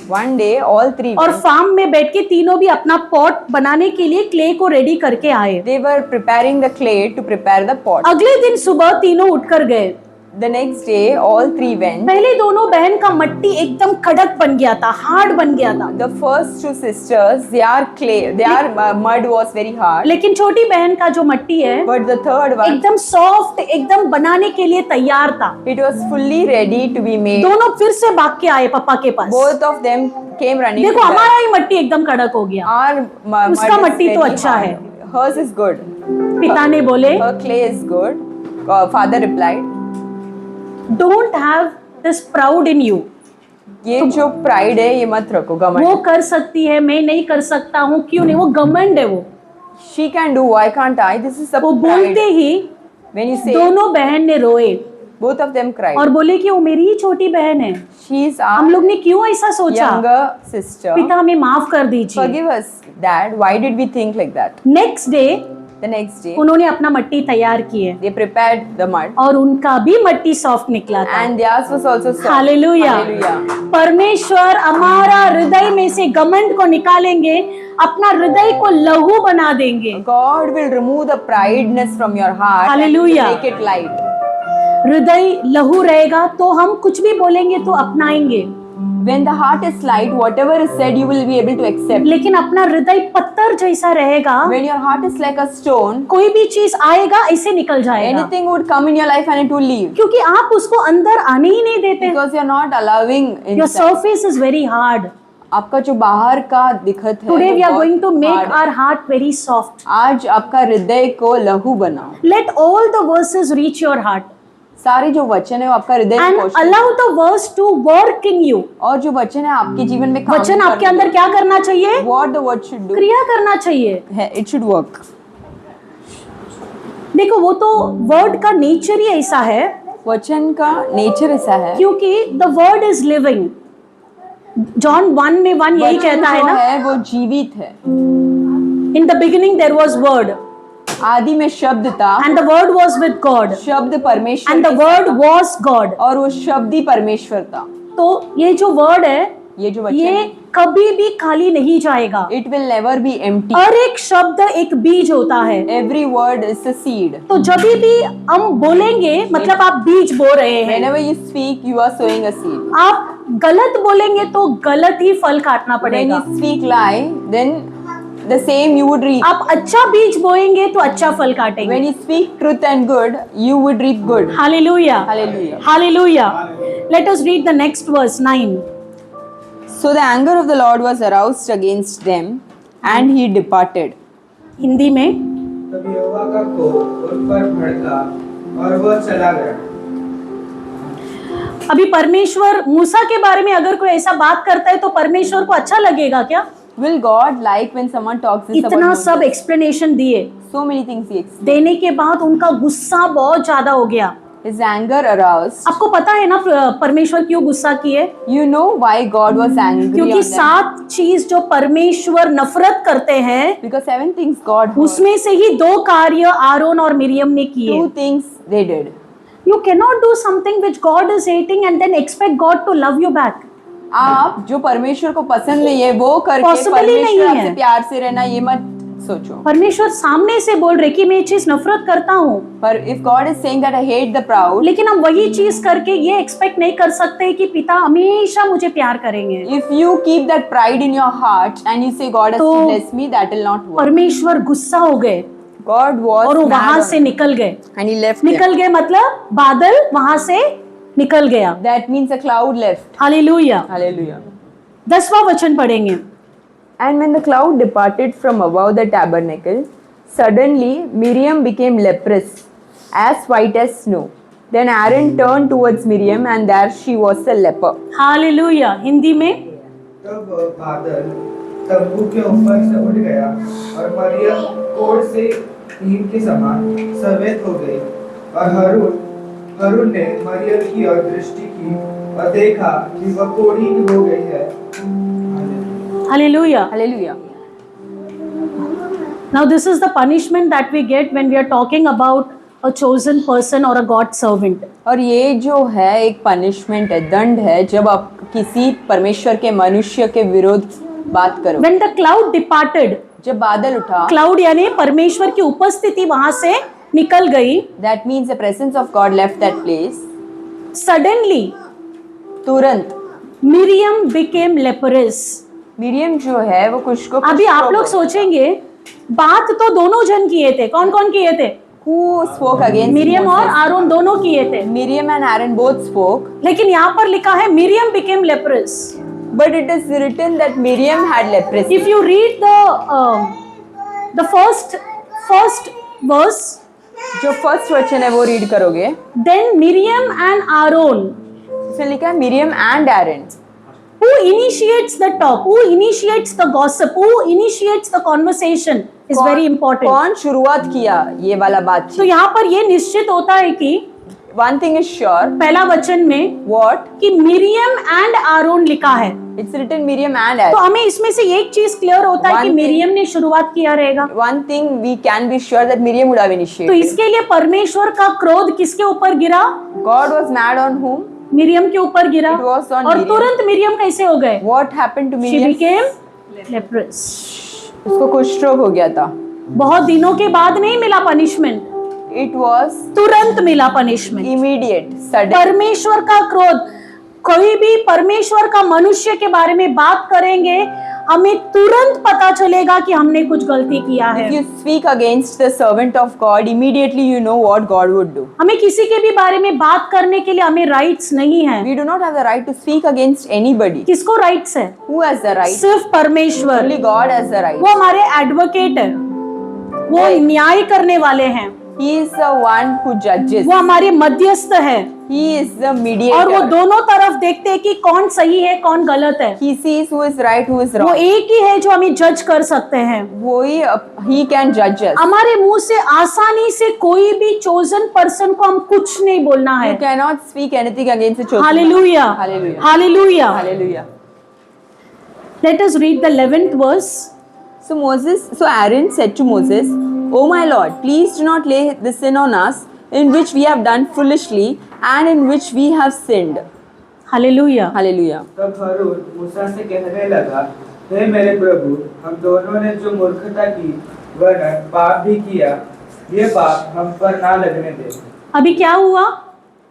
One day all 3 और went. फार्म में बैठ के तीनों भी अपना पॉट बनाने के लिए क्ले को रेडी करके आए। They were preparing the clay to prepare the pot. अगले दिन सुबह तीनों उठकर गए। The next day all 3 went. पहले दोनों बहन का मट्टी एकदम कड़क बन गया था, हार्ड बन गया था, The first 2 sisters, their mud was very hard. लेकिन छोटी बहन का जो मट्टी है But the third one, एकदम सॉफ्ट, एकदम बनाने के लिए तैयार था। it was fully ready to be made. दोनों फिर से भाग के आए पापा के पास। Both of them came running. देखो to हमारा ही मट्टी एकदम कड़क हो गया। Our mud उसका is मट्टी तो very अच्छा hard. है। Hers is good. पिता ने बोले, Her clay is good. Father replied, don't have this proud in you. ये जो प्राइड है ये मत रखो, वो घमंड. कर सकती है, मैं नहीं कर सकता हूँ, क्यों नहीं, वो घमंड है वो। She can do, why can't I? This is the वो बोलते pride. He When you say, दोनों बहन ने रोए both of them cried. और बोले कि वो मेरी ही छोटी बहन है, She is हम our लोग ने क्यों ऐसा सोचा, younger sister. पिता हमें माफ कर दीजिए। Forgive us, Dad. Why did we think like that? Next day The next day, उन्होंने अपना मट्टी तैयार किए they prepared the mud, और उनका भी मट्टी सॉफ्ट निकला था। and theirs was also soft. Hallelujah. Hallelujah. परमेश्वर हमारा हृदय में से घमंड को निकालेंगे, अपना हृदय को लहू बना देंगे। God will remove the prideness from your heart Hallelujah. and make it light. हृदय लहू रहेगा तो हम कुछ भी बोलेंगे तो अपनाएंगे, When the heart is light, whatever is said, you will be able to accept. लेकिन अपना हृदय पत्थर जैसा रहेगा, When your heart is like a stone, कोई भी चीज आएगा ऐसे निकल जाएगा, anything would come in your life and it will leave. क्योंकि आप उसको अंदर आने ही नहीं देते। Because you're not allowing Your inside. surface is very hard. आपका जो बाहर का दिखत है Today वो we are बहुत going to make hard है। our heart very soft. आज आपका हृदय को लहू बनाओ। Let all the verses reach your heart सारे जो वचन है वो आपका हृदय and में पहुंचे। allow the verse to work in you. और जो वचन है आपके जीवन में काम वचन आपके अंदर क्या करना चाहिए? What the word should do क्रिया करना चाहिए। है, it should work. देखो वो तो वर्ड का नेचर ही ऐसा है, वचन का नेचर ऐसा है। क्योंकि the word is living. John 1 में 1 यही वचन कहता है जो ना, है वो जीवित है। In the beginning there was word आदि में शब्द था, and the word was with God शब्द परमेश्वर एंड द के वर्ड साथ वाज गॉड। था, और वो शब्द ही परमेश्वर था। तो ये जो वर्ड है ये जो वचन ये है, कभी भी खाली नहीं जाएगा। it will never be empty. हर एक शब्द एक बीज होता है। Every word is a seed. तो जब भी हम बोलेंगे मतलब आप बीज बो रहे हैं। Whenever you speak, you are sowing a seed. आप गलत बोलेंगे तो गलत ही फल काटना When पड़ेगा। you speak lie, then the same you would reap. आप अच्छा बीज बोएंगे तो अच्छा फल काटेंगे। When you speak truth and good, you would reap good. Hallelujah, Hallelujah. Hallelujah. Let us read the next verse 9. So the anger of the Lord was aroused against them, and he departed. Hindi में तब यहोवा का कोप उन पर भड़का और वह चला गया। अभी परमेश्वर मूसा के बारे में अगर कोई ऐसा बात करता है तो परमेश्वर को अच्छा लगेगा क्या? Will God like when someone talks this इतना about सब Moses? एक्सप्लेनेशन दिए, So many things he explained. देने के बाद उनका गुस्सा बहुत ज्यादा हो गया। His anger aroused. आपको पता है ना परमेश्वर क्यों गुस्सा किए? You know why God was angry क्योंकि on them? 7 चीज जो परमेश्वर नफरत करते हैं Because 7 things God heard. उसमें से ही 2 कार्य आरोन और मिरियम ने किए। 2 things they did. You cannot do something which God is hating and then expect God to love you back. आप जो परमेश्वर को पसंद नहीं है वो करके Possible ही नहीं परमेश्वर है। आपसे प्यार से रहना ये मत सोचो। परमेश्वर सामने से बोल रहे कि मैं ये चीज नफरत करता हूँ, पर if God is saying that I hate the proud, लेकिन हम वही चीज करके ये एक्सपेक्ट नहीं कर सकते कि पिता हमेशा मुझे प्यार करेंगे। if you keep that pride in your heart and you say God has तो to bless me, that will not work. परमेश्वर गुस्सा हो गए God was और वो mad वहां on से निकल गए। and he left निकल them. गए मतलब बादल वहां से निकल गया। That means a cloud left. Hallelujah. Hallelujah. 10वां वचन पढ़ेंगे। And when the cloud departed from above the tabernacle, suddenly Miriam became leprous, as white as snow. Then Aaron turned towards Miriam, and there she was a leper. Hallelujah. Hindi में तब बादल तंबू के ऊपर से उठ गया और मरियम कोढ़ से हीन के समान सफेद हो गई। और हारून ने मरियम की ओर दृष्टि की और देखा कि वह कोढ़ी हो गई है। Hallelujah. Hallelujah. Now this is the punishment that we get when we are talking about a chosen person or a God servant. और ये जो है एक पनिशमेंट है, दंड है, जब आप किसी परमेश्वर के मनुष्य के विरुद्ध बात करो। When the cloud departed, जब बादल उठा, क्लाउड यानी परमेश्वर की उपस्थिति वहां से निकल गई। that means the presence of God left that place. Suddenly तुरंत Miriam became leprous. मिरियम जो है वो कुछ को अभी आप लोग सोचेंगे बात तो दोनों जन किए थे, कौन कौन किए थे? who spoke against मिरियम और Moses? आरोन दोनों किए थे, Miriam and Aaron both spoke, लेकिन यहाँ पर लिखा है Miriam became leprous. but it is written that Miriam had leprosy. If you read the first verse, जो फर्स्ट वचन है वो रीड करोगे, then Miriam and Aaron, इसमें लिखा है Miriam and Aaron. who initiates the talk, who initiates the gossip, who initiates the conversation is very important. कौन शुरुआत किया ये वाला तो बातचीत? यहाँ पर ये निश्चित होता है कि one thing is sure. पहला वचन में What? कि मिरियम एंड आरोन लिखा है, It's written Miriam and तो Aaron. हमें इसमें से एक चीज क्लियर होता है One कि thing- मिरियम ने शुरुआत किया रहेगा। One thing we can be sure that Miriam would have तो initiated. इसके लिए परमेश्वर का क्रोध किसके ऊपर गिरा? God was mad on whom? Miriam के ऊपर गिरा। It was on और Miriam. तुरंत मिरियम कैसे हो गए? What happened to She Miriam? became leprous. उसको कुष्ठ रोग हो गया था. बहुत दिनों के बाद नहीं मिला पनिशमेंट, It was तुरंत मिला पनिशमेंट। immediate, sudden. परमेश्वर का क्रोध, कोई भी परमेश्वर का मनुष्य के बारे में बात करेंगे, हमें तुरंत पता चलेगा कि हमने कुछ गलती किया If है। you speak against the servant of God, immediately you know what God would do. हमें किसी के भी बारे में बात करने के लिए हमें राइट्स नहीं है। We do not have the right to speak against anybody. किसको राइट्स है? Who has the right? सिर्फ परमेश्वर। Only God has the right. वो हमारे एडवोकेट है, वो न्याय करने वाले हैं, He is the one who judges. वो हमारे मध्यस्थ है, He is the और वो mediator. दोनों तरफ देखते हैं कि कौन सही है कौन गलत है। He sees who is right, who is वो wrong. एक ही है जो हमें जज कर सकते हैं। वही he can judge us. हमारे मुंह से आसानी से कोई भी चोजन पर्सन को हम कुछ नहीं बोलना You है। cannot speak anything against the chosen one. Hallelujah, Hallelujah. Hallelujah. Hallelujah. Let us read the 11th verse. So Aaron said to Moses, "O my Lord, please do not lay this sin on us, in which we have done foolishly and in which we have sinned." Hallelujah. Hallelujah. तब हारून मूसा से कहने लगा, हे मेरे प्रभु, हम दोनों ने जो मूर्खता की वरन पाप भी किया, ये पाप हम पर ना लगने दे। अभी क्या हुआ?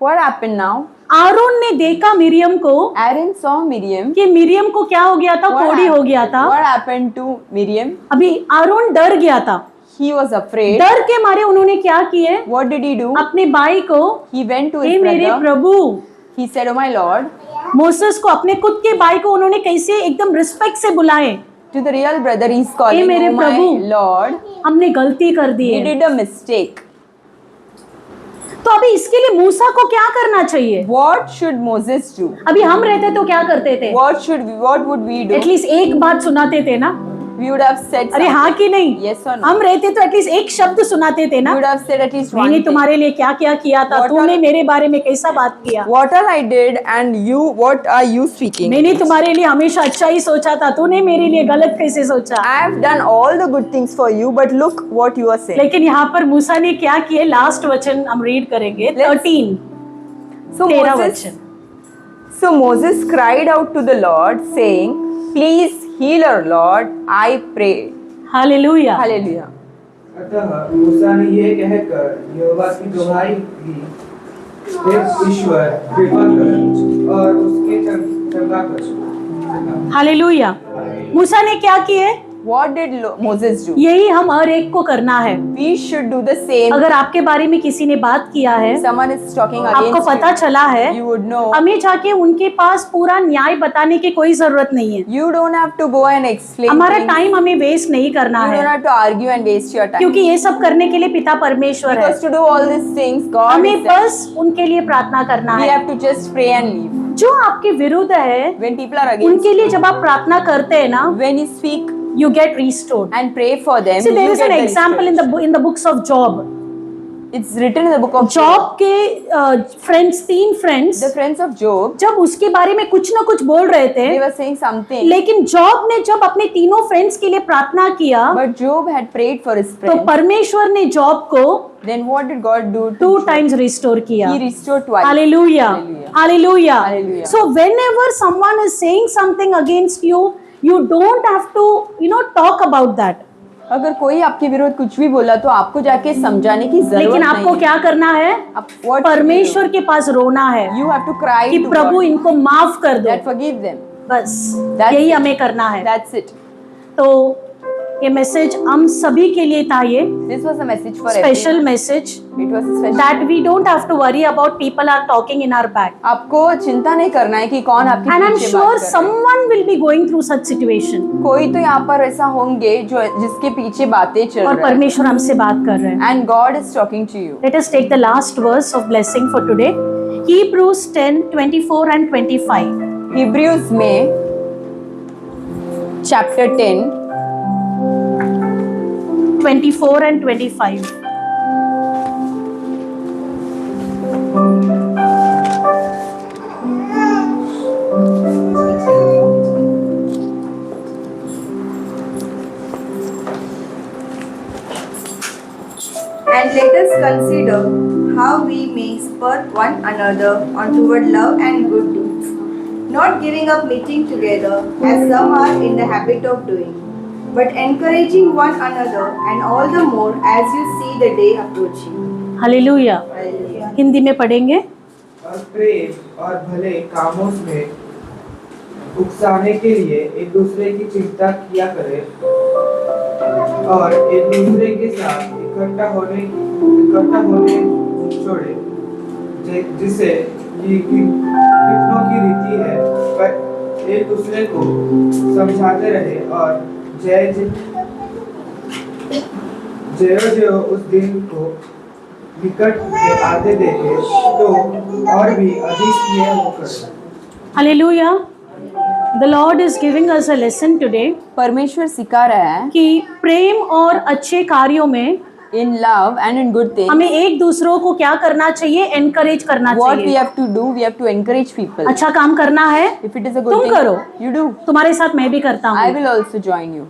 What happened now? आरोन ने देखा मिरियम को Aaron saw Miriam. कि मिरियम को क्या हो गया था? कोढ़ी हो गया था। What happened to Miriam? अभी आरोन डर गया था। He was afraid. डर के मारे उन्होंने क्या किए? What did he do? अपने भाई को, He went to हे his मेरे brother. प्रभु, He said, "Oh my Lord," Moses को, अपने खुद के भाई को उन्होंने कैसे एकदम रिस्पेक्ट से बुलाए, to the real brother he's calling, मेरे "Oh my प्रभु." Lord, हमने गलती कर दी he है। did a mistake. तो अभी इसके लिए मूसा को क्या करना चाहिए? What should Moses do? अभी हम रहते तो क्या करते थे? What would we do? At least एक बात सुनाते थे ना? We would have said अरे हाँ something. कि नहीं? Yes or no? हम रहते तो एटलीस्ट एक शब्द सुनाते थे ना? We would have said at least one मैंने thing. तुम्हारे लिए क्या क्या किया था, What तूने all- मेरे बारे में कैसा बात किया, What all I did and what are you speaking? मैंने तुम्हारे लिए हमेशा अच्छा ही सोचा था, तूने मेरे लिए गलत कैसे सोचा? I have done all the good things for you, but look what you are saying. लेकिन यहाँ पर मूसा ने क्या किए? लास्ट वचन हम रीड करेंगे, Let's- 13 So 13 Moses, वचन। so Moses cried out to the Lord, saying, "Please heal our Lord, I pray." Hallelujah. Hallelujah. अतः मूसा ने ये कहकर यहोवा की दुहाई दी, हे ईश्वर, कृपा कर और उसके चंगा कर। हालेलुया। मूसा ने क्या किए? What did Moses do? यही हम हर एक को करना है। We should do the same. अगर आपके बारे में किसी ने बात किया है, Someone is talking आपको against पता you, चला है, you would know. हमें जाके उनके पास पूरा न्याय बताने की कोई जरूरत नहीं है। You don't have to go and explain हमारा things. टाइम हमें वेस्ट नहीं करना You है, don't have to argue and waste your time. क्योंकि ये सब करने के लिए पिता परमेश्वर है। Because to do all these things, God हमें is बस उनके लिए प्रार्थना करना we है। have to just pray and leave. जो आपके विरुद्ध है, When people are against उनके लिए जब आप प्रार्थना करते हैं ना, when you speak you get restored. and pray for them, See, there you is an get the example in restoration. the books of Job. It's written in the book of Job के friends, 3 friends, The friends of Job, जब उसके बारे में कुछ ना कुछ बोल रहे थे, they were saying something, लेकिन जॉब ने जब अपने तीनों फ्रेंड्स के लिए प्रार्थना किया, but Job had prayed for his तो friends. परमेश्वर ने जॉब को Then what did God do? to 2 Job? Times restore किया। He restored twice. Hallelujah. Hallelujah. Hallelujah. Hallelujah. So whenever someone is saying something against you, you don't have to, talk about that. अगर कोई आपके विरोध कुछ भी बोला तो आपको जाके समझाने की जरूरत लेकिन नहीं आपको है. क्या करना है? आप what परमेश्वर के पास रोना है you have to cry कि to प्रभु God इनको माफ कर दो। that forgive them. बस That's यही it. हमें करना है। That's it. तो ये मैसेज हम सभी के लिए था, ये This was a message for special everyone. Message, It was a special. That we don't have to worry about people are talking in our back, आपको चिंता नहीं करना है कि कौन आपके एंड आई एम पीछे श्योर बात कर रहा है. Someone will be going through such situation. कोई तो यहाँ पर ऐसा होंगे जो जिसके पीछे बातें चल और रही हैं. परमेश्वर हमसे बात कर रहे हैं। And God is talking to you. Let us take the last verse of blessing for today. Hebrews 10:24 and 25. Hebrews में chapter 10 24 and 25. And let us consider how we may spur one another on toward love and good deeds, not giving up meeting together as some are in the habit of doing, but encouraging one another, and all the more as you see the day approaching. Hallelujah. Hindi में पढ़ेंगे। और प्रेम और भले कामों में उकसाने के लिए एक दूसरे की चिंता किया करें और एक दूसरे के साथ इकट्ठा होने छोड़े, जिसे कितनों की रीति है, पर एक दूसरे को समझाते रहे और जयो उस दिन को निकट में आते देखे तो और भी अधिक स्नेह होकर। Hallelujah. The Lord is giving us a lesson today परमेश्वर सिखा रहा है कि प्रेम और अच्छे कार्यों में in love and in good things हमें एक दूसरों को क्या करना चाहिए, एनकरेज करना what we चाहिए। have to do, we have to encourage people. अच्छा काम करना है, If it is a good तुम thing, करो, you do. तुम्हारे साथ मैं भी करता I हूँ। will also join you.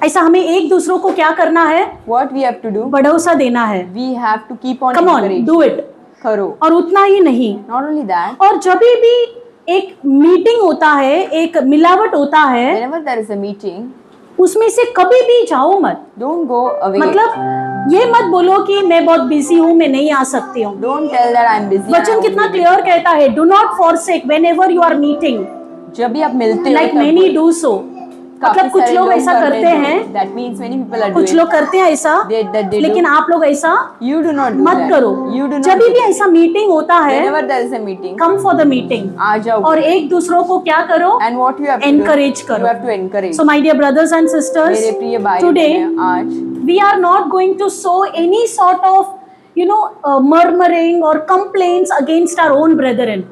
ऐसा हमें एक दूसरों को क्या करना है, What we have to do, भरोसा देना है। we have to keep on come on, encouraging. Do it. करो। और उतना ही नहीं, Not only that, और जब भी एक मीटिंग होता है, एक मिलावट होता है, whenever there is a meeting, उसमें से कभी भी जाओ मत। don't go away. मतलब ये मत बोलो कि मैं बहुत बिजी हूँ, मैं नहीं आ सकती हूँ। Don't tell that I'm busy. वचन कितना क्लियर कहता है, do not forsake whenever you are meeting, जब भी आप मिलते हो like तब many do so। काफी मतलब कुछ सारे लोग ऐसा कर करते रहे हैं। हैं, That means many people are कुछ doing. लोग करते हैं ऐसा, That they लेकिन do. आप लोग ऐसा You do not do मत that. करो। You do not जब do भी that. ऐसा मीटिंग होता है, Whenever there is a meeting, come for the meeting, आ जाओ। और एक दूसरों को क्या करो, And what you have to encourage do, करो। you have to encourage. So my dear brothers and sisters, मेरे प्रिय भाई today बहनें, आज we are not going to sow any sort of murmuring or complaints against our own brethren.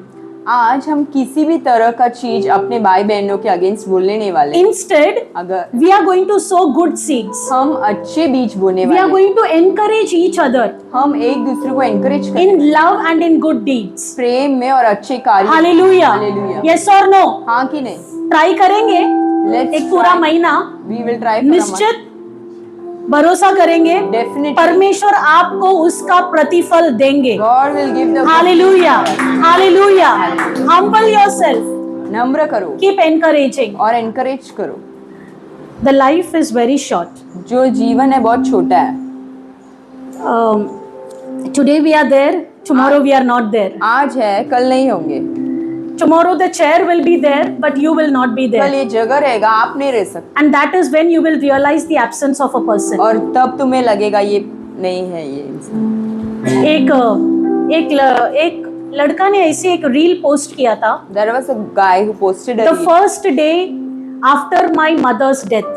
आज हम किसी भी तरह का चीज अपने भाई बहनों के अगेंस्ट बोलने नहीं वाले। Instead, अगर we are going to sow good seeds. हम अच्छे बीज बोने We are वाले, going to encourage each other हम एक दूसरे को एनकरेज करें in love and in good deeds. प्रेम में और अच्छे कार्य। Hallelujah. Hallelujah. Yes or no? हाँ कि नहीं? ट्राई करेंगे Let's एक पूरा try. महीना, We will try for a month. निश्चित भरोसा करेंगे, Definitely. परमेश्वर आपको उसका प्रतिफल देंगे। God will give the hallelujah, hallelujah. Humble yourself, नम्र करो keep encouraging. और एनकरेज करो। The life is very short. जो जीवन है बहुत छोटा है। Today we are there, tomorrow we are not there. आज है कल नहीं होंगे। Tomorrow the chair will be there, but you will not be कल there. ये जगह रहेगा, आप नहीं रह सकते। And that is when you will realize the absence of a person. और तब तुम्हें लगेगा ये नहीं है ये इंसान। एक लड़का ने ऐसे एक रील पोस्ट किया था, There was a guy who posted a the reel. first day after my mother's death.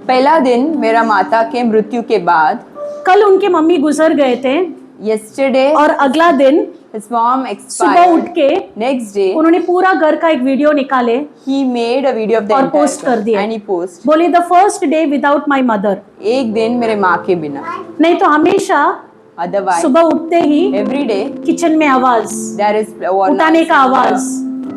पहला दिन मेरा माता के मृत्यु के बाद, कल उनके मम्मी गुजर गए थे, yesterday और अगला दिन his mom सुबह उठ expired. के Next day उन्होंने पूरा घर का एक वीडियो निकाले he made a video of the और entire post कर दिया। and he post बोले the first day without my mother. एक दिन मेरे माँ के बिना। नहीं तो हमेशा Otherwise सुबह उठते ही every day किचन में आवाज, there is उठाने का आवाज,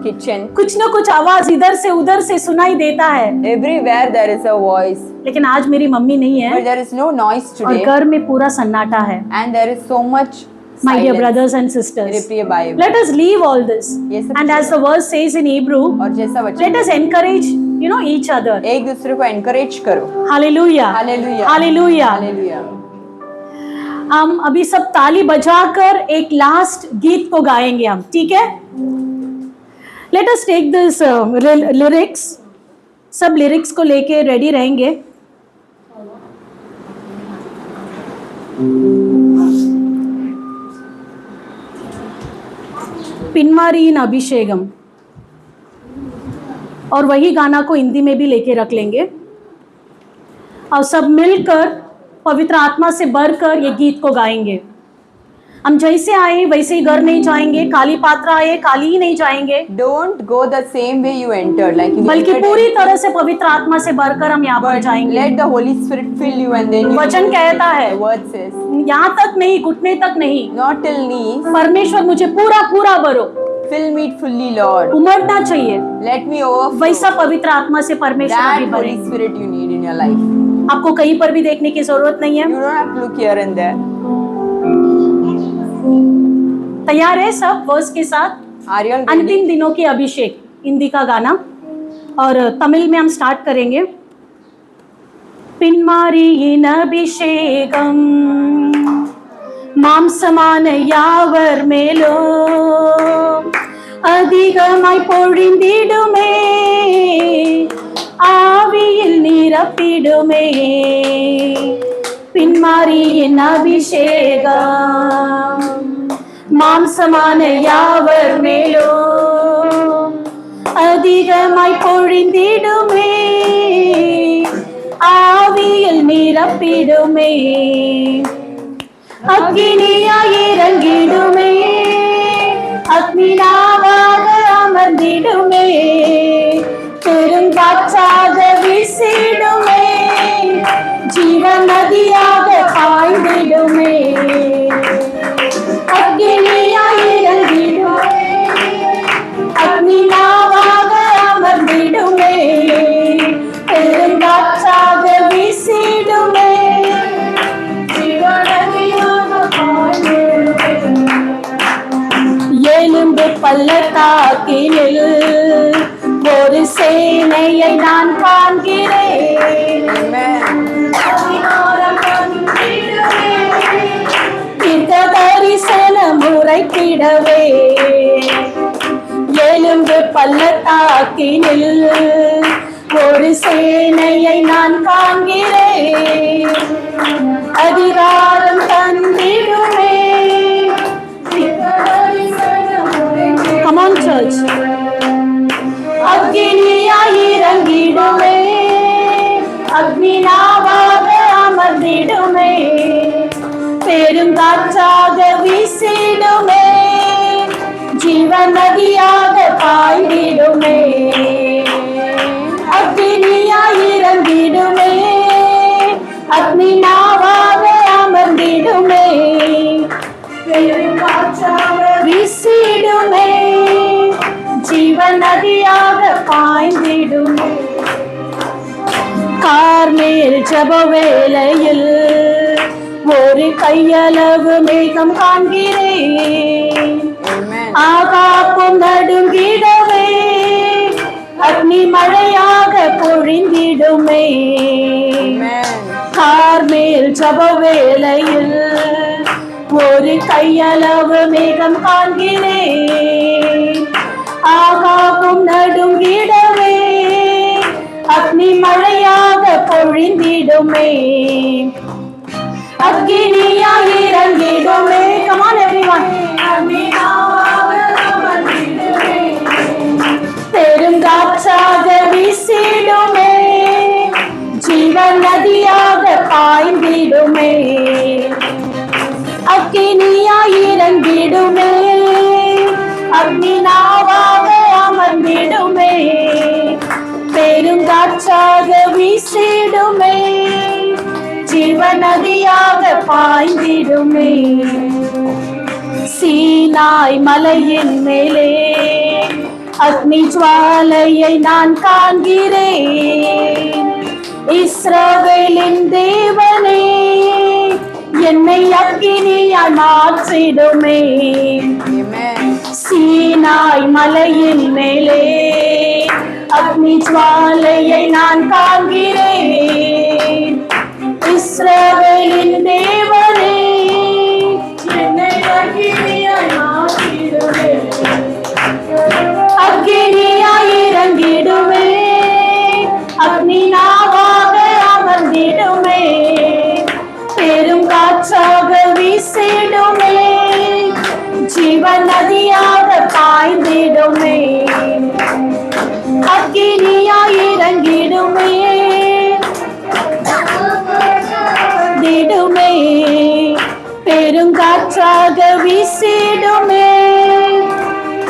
kitchen, कुछ ना कुछ आवाज इधर से उधर से सुनाई देता है। everywhere there is a voice, लेकिन आज मेरी मम्मी नहीं but है there is no noise और today घर में पूरा सन्नाटा है। and there is so much My dear silence. brothers and मेरे sisters, प्रिय भाई let us leave all this, ये सब and as the verse says in Hebrew, और जैसा let वचन us encourage each other. एक दूसरे को एनकरेज करो। Hallelujah, Hallelujah. Hallelujah. Hallelujah. हम अभी सब ताली बजाकर एक लास्ट गीत को गाएंगे हम, ठीक है? Let us take this lyrics, सब लिरिक्स को लेके रेडी रहेंगे। पिन्मारीन अभिषेकम, और वही गाना को हिंदी में भी लेके रख लेंगे और सब मिलकर पवित्र आत्मा से भरकर ये गीत को गाएंगे। हम जैसे आए वैसे ही घर नहीं जाएंगे, काली पात्र आए काली ही नहीं जाएंगे, Don't go the same way you entered, like you बल्कि entered पूरी in. तरह से पवित्र आत्मा से भरकर हम यहाँ पर But जाएंगे। let the Holy Spirit fill you and then you वचन कहता है, the word says, यहाँ तक नहीं, घुटने तक नहीं, not till knees, परमेश्वर मुझे पूरा पूरा भरो, fill me fully, Lord. उमड़ना चाहिए। Let me overflow. वैसा पवित्र आत्मा से परमेश्वर That अभी Holy भरेंगे। Spirit you need in your life. आपको कहीं पर भी देखने की जरूरत नहीं है। You don't have to look here and there. तैयार है सब वर्स के साथ? Are you all ready? अंतिम दिनों की अभिषेक हिंदी का गाना, और तमिल में हम स्टार्ट करेंगे। पिन्मारिயின் அபிஷேகம் மாம்சமான யாவர் மேலும் அதிகமாய் பொழிந்திடுமே, ஆவியில் நிரப்பிடுமே. பின்மாரியின் அபிஷேகம் மாம்சமான யாவர் மேலும் அதிகமாய் பொழிந்திடுமே, ஆவியில் நிரப்பிடுமே. அக்கினியாய் இறங்கிடுமே, அக்னினாவாக அமர்ந்திடுமே, பெருங்காற்றாக வீசிடுமே, ஜீவன் நதியாக பாய்ந்திடுமே. அக்கினியாய் இறங்கிடுமே, அக்னினாவாக அமர்ந்திடுமே, பெருங்காற்றாக வீசிடுமே, ஜீவன் நதியாக பாய்ந்திடுமே. எலும்பு பள்ளத்தாக்கினில் ஒரு சேனையை நான் காண்கிறேன். தீர்க்க தரிசனம் உரைத்திடவே, எலும்பு பள்ளத்தாக்கினில் ஒரு சேனையை நான் காண்கிறேன். அதிகாரம் தந்திடுமே. Come on, church. அக்னியாய் இறங்கிடுமே, அக்னினாவாக அமர்ந்திடுமே, பெருங்காற்றாக வீசிடுமே, ஜீவன் நதியாக பாய்ந்திடுமே. அக்னியாய் இறங்கிடுமே, அக்னினாவாக அமர்ந்திடுமே, பெருங்காற்றாக வீசிடுமே, ஜீவன் நதியாக பாய்ந்திடுமே. கார்மேல் ஜெப வேளையில் ஒரு கையளவு மேகம் காண்கிறேன். ஆகாப்பும் நடுங்கிடவே, அக்னி மழையாக பொழிந்திடுமே. கார்மேல் ஜெப வேளையில் ஒரு கையளவு மேகம் காண்கிறேன். ஆகாப்பும் நடுங்கிடவே, அக்னி மழையாக பொழிந்திடுமே. அக்னியாய் இறங்கிடுமே. Come on everyone. பெருங்காற்றாக வீசிடுமே, ஜீவன் நதியாக பாய்ந்திடுமே. அக்னியாய் இறங்கிடுமே, அக்னினாவாக அமர்ந்திடுமே, பெருங்காற்றாக வீசிடுமே, ஜீவன் நதியாக பாய்ந்திடுமே. சீனாய் மலையின் மேலே அக்னி ஜுவாலையை நான் காண்கிறேன். இஸ்ரவேலின் தேவனே, என்னை அக்கினியாய் மாற்றிடுமே. சீனாய் மலையின் மேலே அக்னி ஜுவாலையை நான் காண்கிறேன். இஸ்ரவேலின் தேவனே, என்னை அக்கினியாய் மாற்றிடுமே. அக்கினியாய் இறங்கிடுமே, அக்னினாவாக அமர்ந்திடுமே, பெருங்காற்றாக வீசிடுமே, ஜீவன் நதியாக பாய்ந்திடுமே. அக்கினியாய் இறங்கிடுமே, திடுமே, பெருங்காற்றாக வீசிடுமே,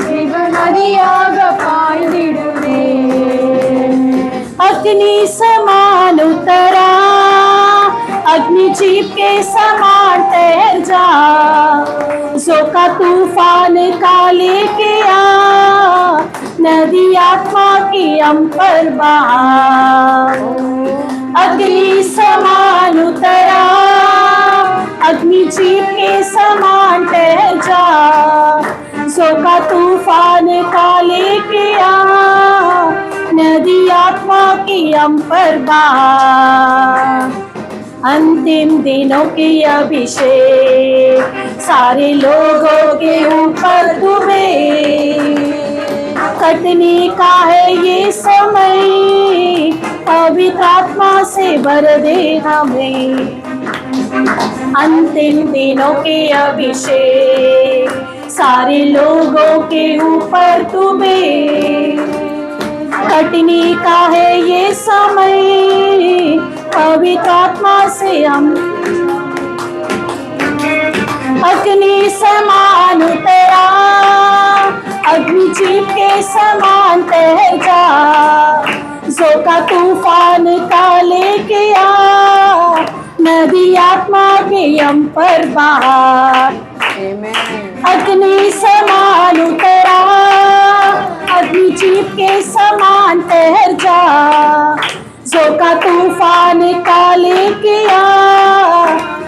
ஜீவன் நதியாக பாய்ந்திடுமே. अग्नि समान उतरा, अग्नि जीप के समान तैर जा, जोका तूफान का लेके आ, नदी आत्मा की हम पर बहा। अग्नि समान उतरा, अग्नि जीप के समान ठहर जा। सोका तूफान का लेके आ, नदी आत्मा की हम पर बहा। अंतिम दिनों की अभिषेक सारे लोगों के ऊपर डूबे। कटने का है ये समय, पवित्र आत्मा से भर दे हमें। अंतिम दिनों के अभिषेक सारे लोगों के ऊपर डूबे। कटने का है ये समय, पवित्र आत्मा से हम। अग्नि समान उतरा, अग्नि जीप के समान तह जा। जोका तूफान का लेके आ, नदी आत्मा के हम पर बहा। अग्नि समान उतरा, अग्नि जीप के समान तैर जा। जोका तूफान का लेके आ,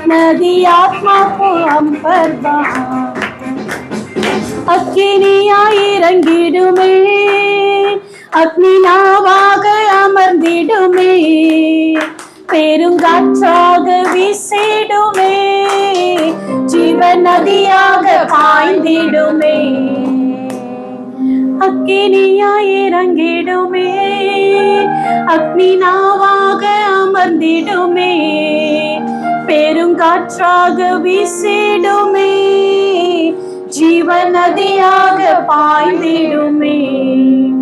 नदी आत्मा को हम पर बहा। अग्नि आई रंगीड़ में, अग्नि नावाग अमरदीड में। पेरुंगाचाग विसेडु में, जीवन नदियाग पाइंदीडु में। अग्नि आई रंगीड़ में, अग्नि नावाग अमरदीडु में। पेरुंगाचाग विसेडु में, जीवन नदियाग पाइंदीडु में।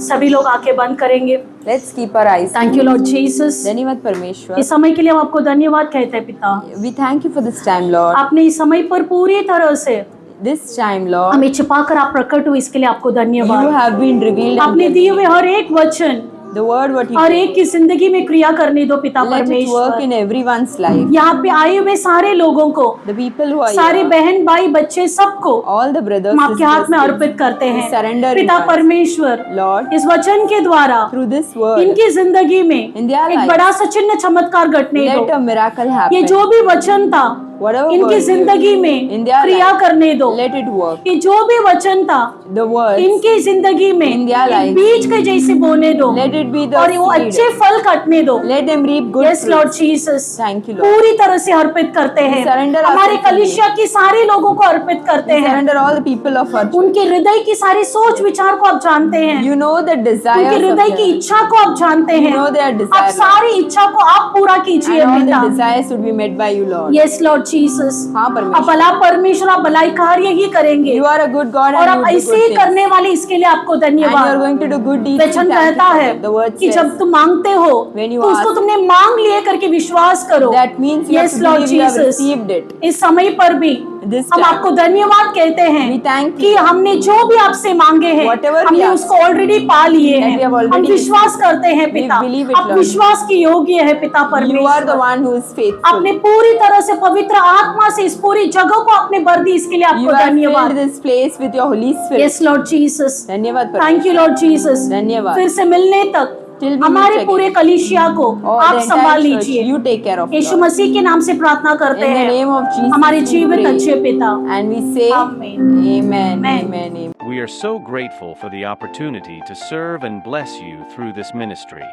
सभी लोग आंखें बंद करेंगे। Let's keep our eyes. Thank you Lord Jesus. धन्यवाद परमेश्वर। इस समय के लिए हम आपको धन्यवाद कहते हैं पिता। We thank you for this time, Lord. आपने इस समय पर पूरी तरह से This time, Lord, हमें छिपाकर आप प्रकट हुए, इसके लिए आपको you धन्यवाद। have been revealed. आपने दिए हुए हर एक वचन The word what you हर एक की जिंदगी में क्रिया करने दो पिता let it work परमेश्वर। in everyone's life. यहाँ पे आए हुए सारे लोगों को, The people who are सारे here, बहन भाई बच्चे सबको all the brothers, हम आपके हाथ में sisters, अर्पित करते we हैं surrender पिता in us. परमेश्वर। Lord, इस वचन के द्वारा through this word, इनकी जिंदगी में in their एक lives, बड़ा सा चिन्ह चमत्कार घटने let a दो। miracle ये happen. जो भी वचन था Whatever इनकी word जिंदगी in में their क्रिया life, करने दो। let it work. ये जो भी वचन था The words, इनकी जिंदगी में in their एक lives, बीज के जैसे बोने दो let it be the और वो seed. अच्छे फल काटने दो। Let them reap good yes Lord fruits. Jesus, Thank you, Lord. पूरी तरह से अर्पित करते हैं। surrender हमारे ourselves to कलीसिया की सारे लोगों को अर्पित करते We हैं। surrender all the people of our church. उनके हृदय की सारी सोच विचार को आप जानते हैं। You know the उनके desires of हृदय की their इच्छा को आप जानते You हैं। know their आप desires. सारी इच्छा को आप पूरा कीजिए and all पिता। the desires should be met by you, Lord. Yes Lord Jesus, हाँ आप परमेश्वर, भला परमेश्वर, आप भलाई कार्य ही करेंगे you are a good God और and आप you do ऐसे good ही things. करने वाले, इसके लिए आपको And you are धन्यवाद। going to do good deeds. We वचन thank you कहता for है that. The word कि says जब तुम मांगते हो when you तो उसको ask, तुमने मांग लिए करके विश्वास करो। that means you have yes to Lord believe you have Jesus, received it. इस समय पर भी This हम time. आपको धन्यवाद कहते हैं We thank कि you. हमने जो भी आपसे मांगे हैं Whatever we हमने ask, उसको ऑलरेडी पा लिए that we हैं। have already हम विश्वास received. करते हैं पिता, believe it, आप Lord. विश्वास की योग्य है पिता You are the परमेश्वर। one who is faithful. आपने पूरी तरह से पवित्र आत्मा से इस पूरी जगह को आपने भर दी, इसके लिए You आपको have धन्यवाद। filled this place with your Holy Spirit. Yes Lord Jesus, धन्यवाद थैंक यू परमेश्वर. Lord Jesus. धन्यवाद. फिर से मिलने तक Till we meet हमारे again. पूरे कलीसिया को और आप the संभाल entire church, लीजिए। you take care of Yeshu Lord. मसीह के नाम से प्रार्थना करते In the हैं name of Jesus, हमारे we जीवित pray. अच्छे पिता। And we say, Amen. Amen, Amen. Amen, Amen. We are so grateful for the opportunity to serve and bless you through this ministry.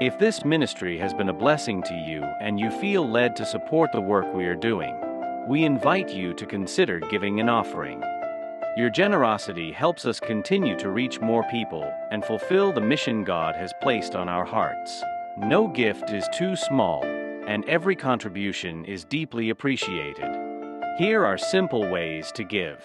If this ministry has been a blessing to you and you feel led to support the work we are doing, we invite you to consider giving an offering. Your generosity helps us continue to reach more people and fulfill the mission God has placed on our hearts. No gift is too small, and every contribution is deeply appreciated. Here are simple ways to give.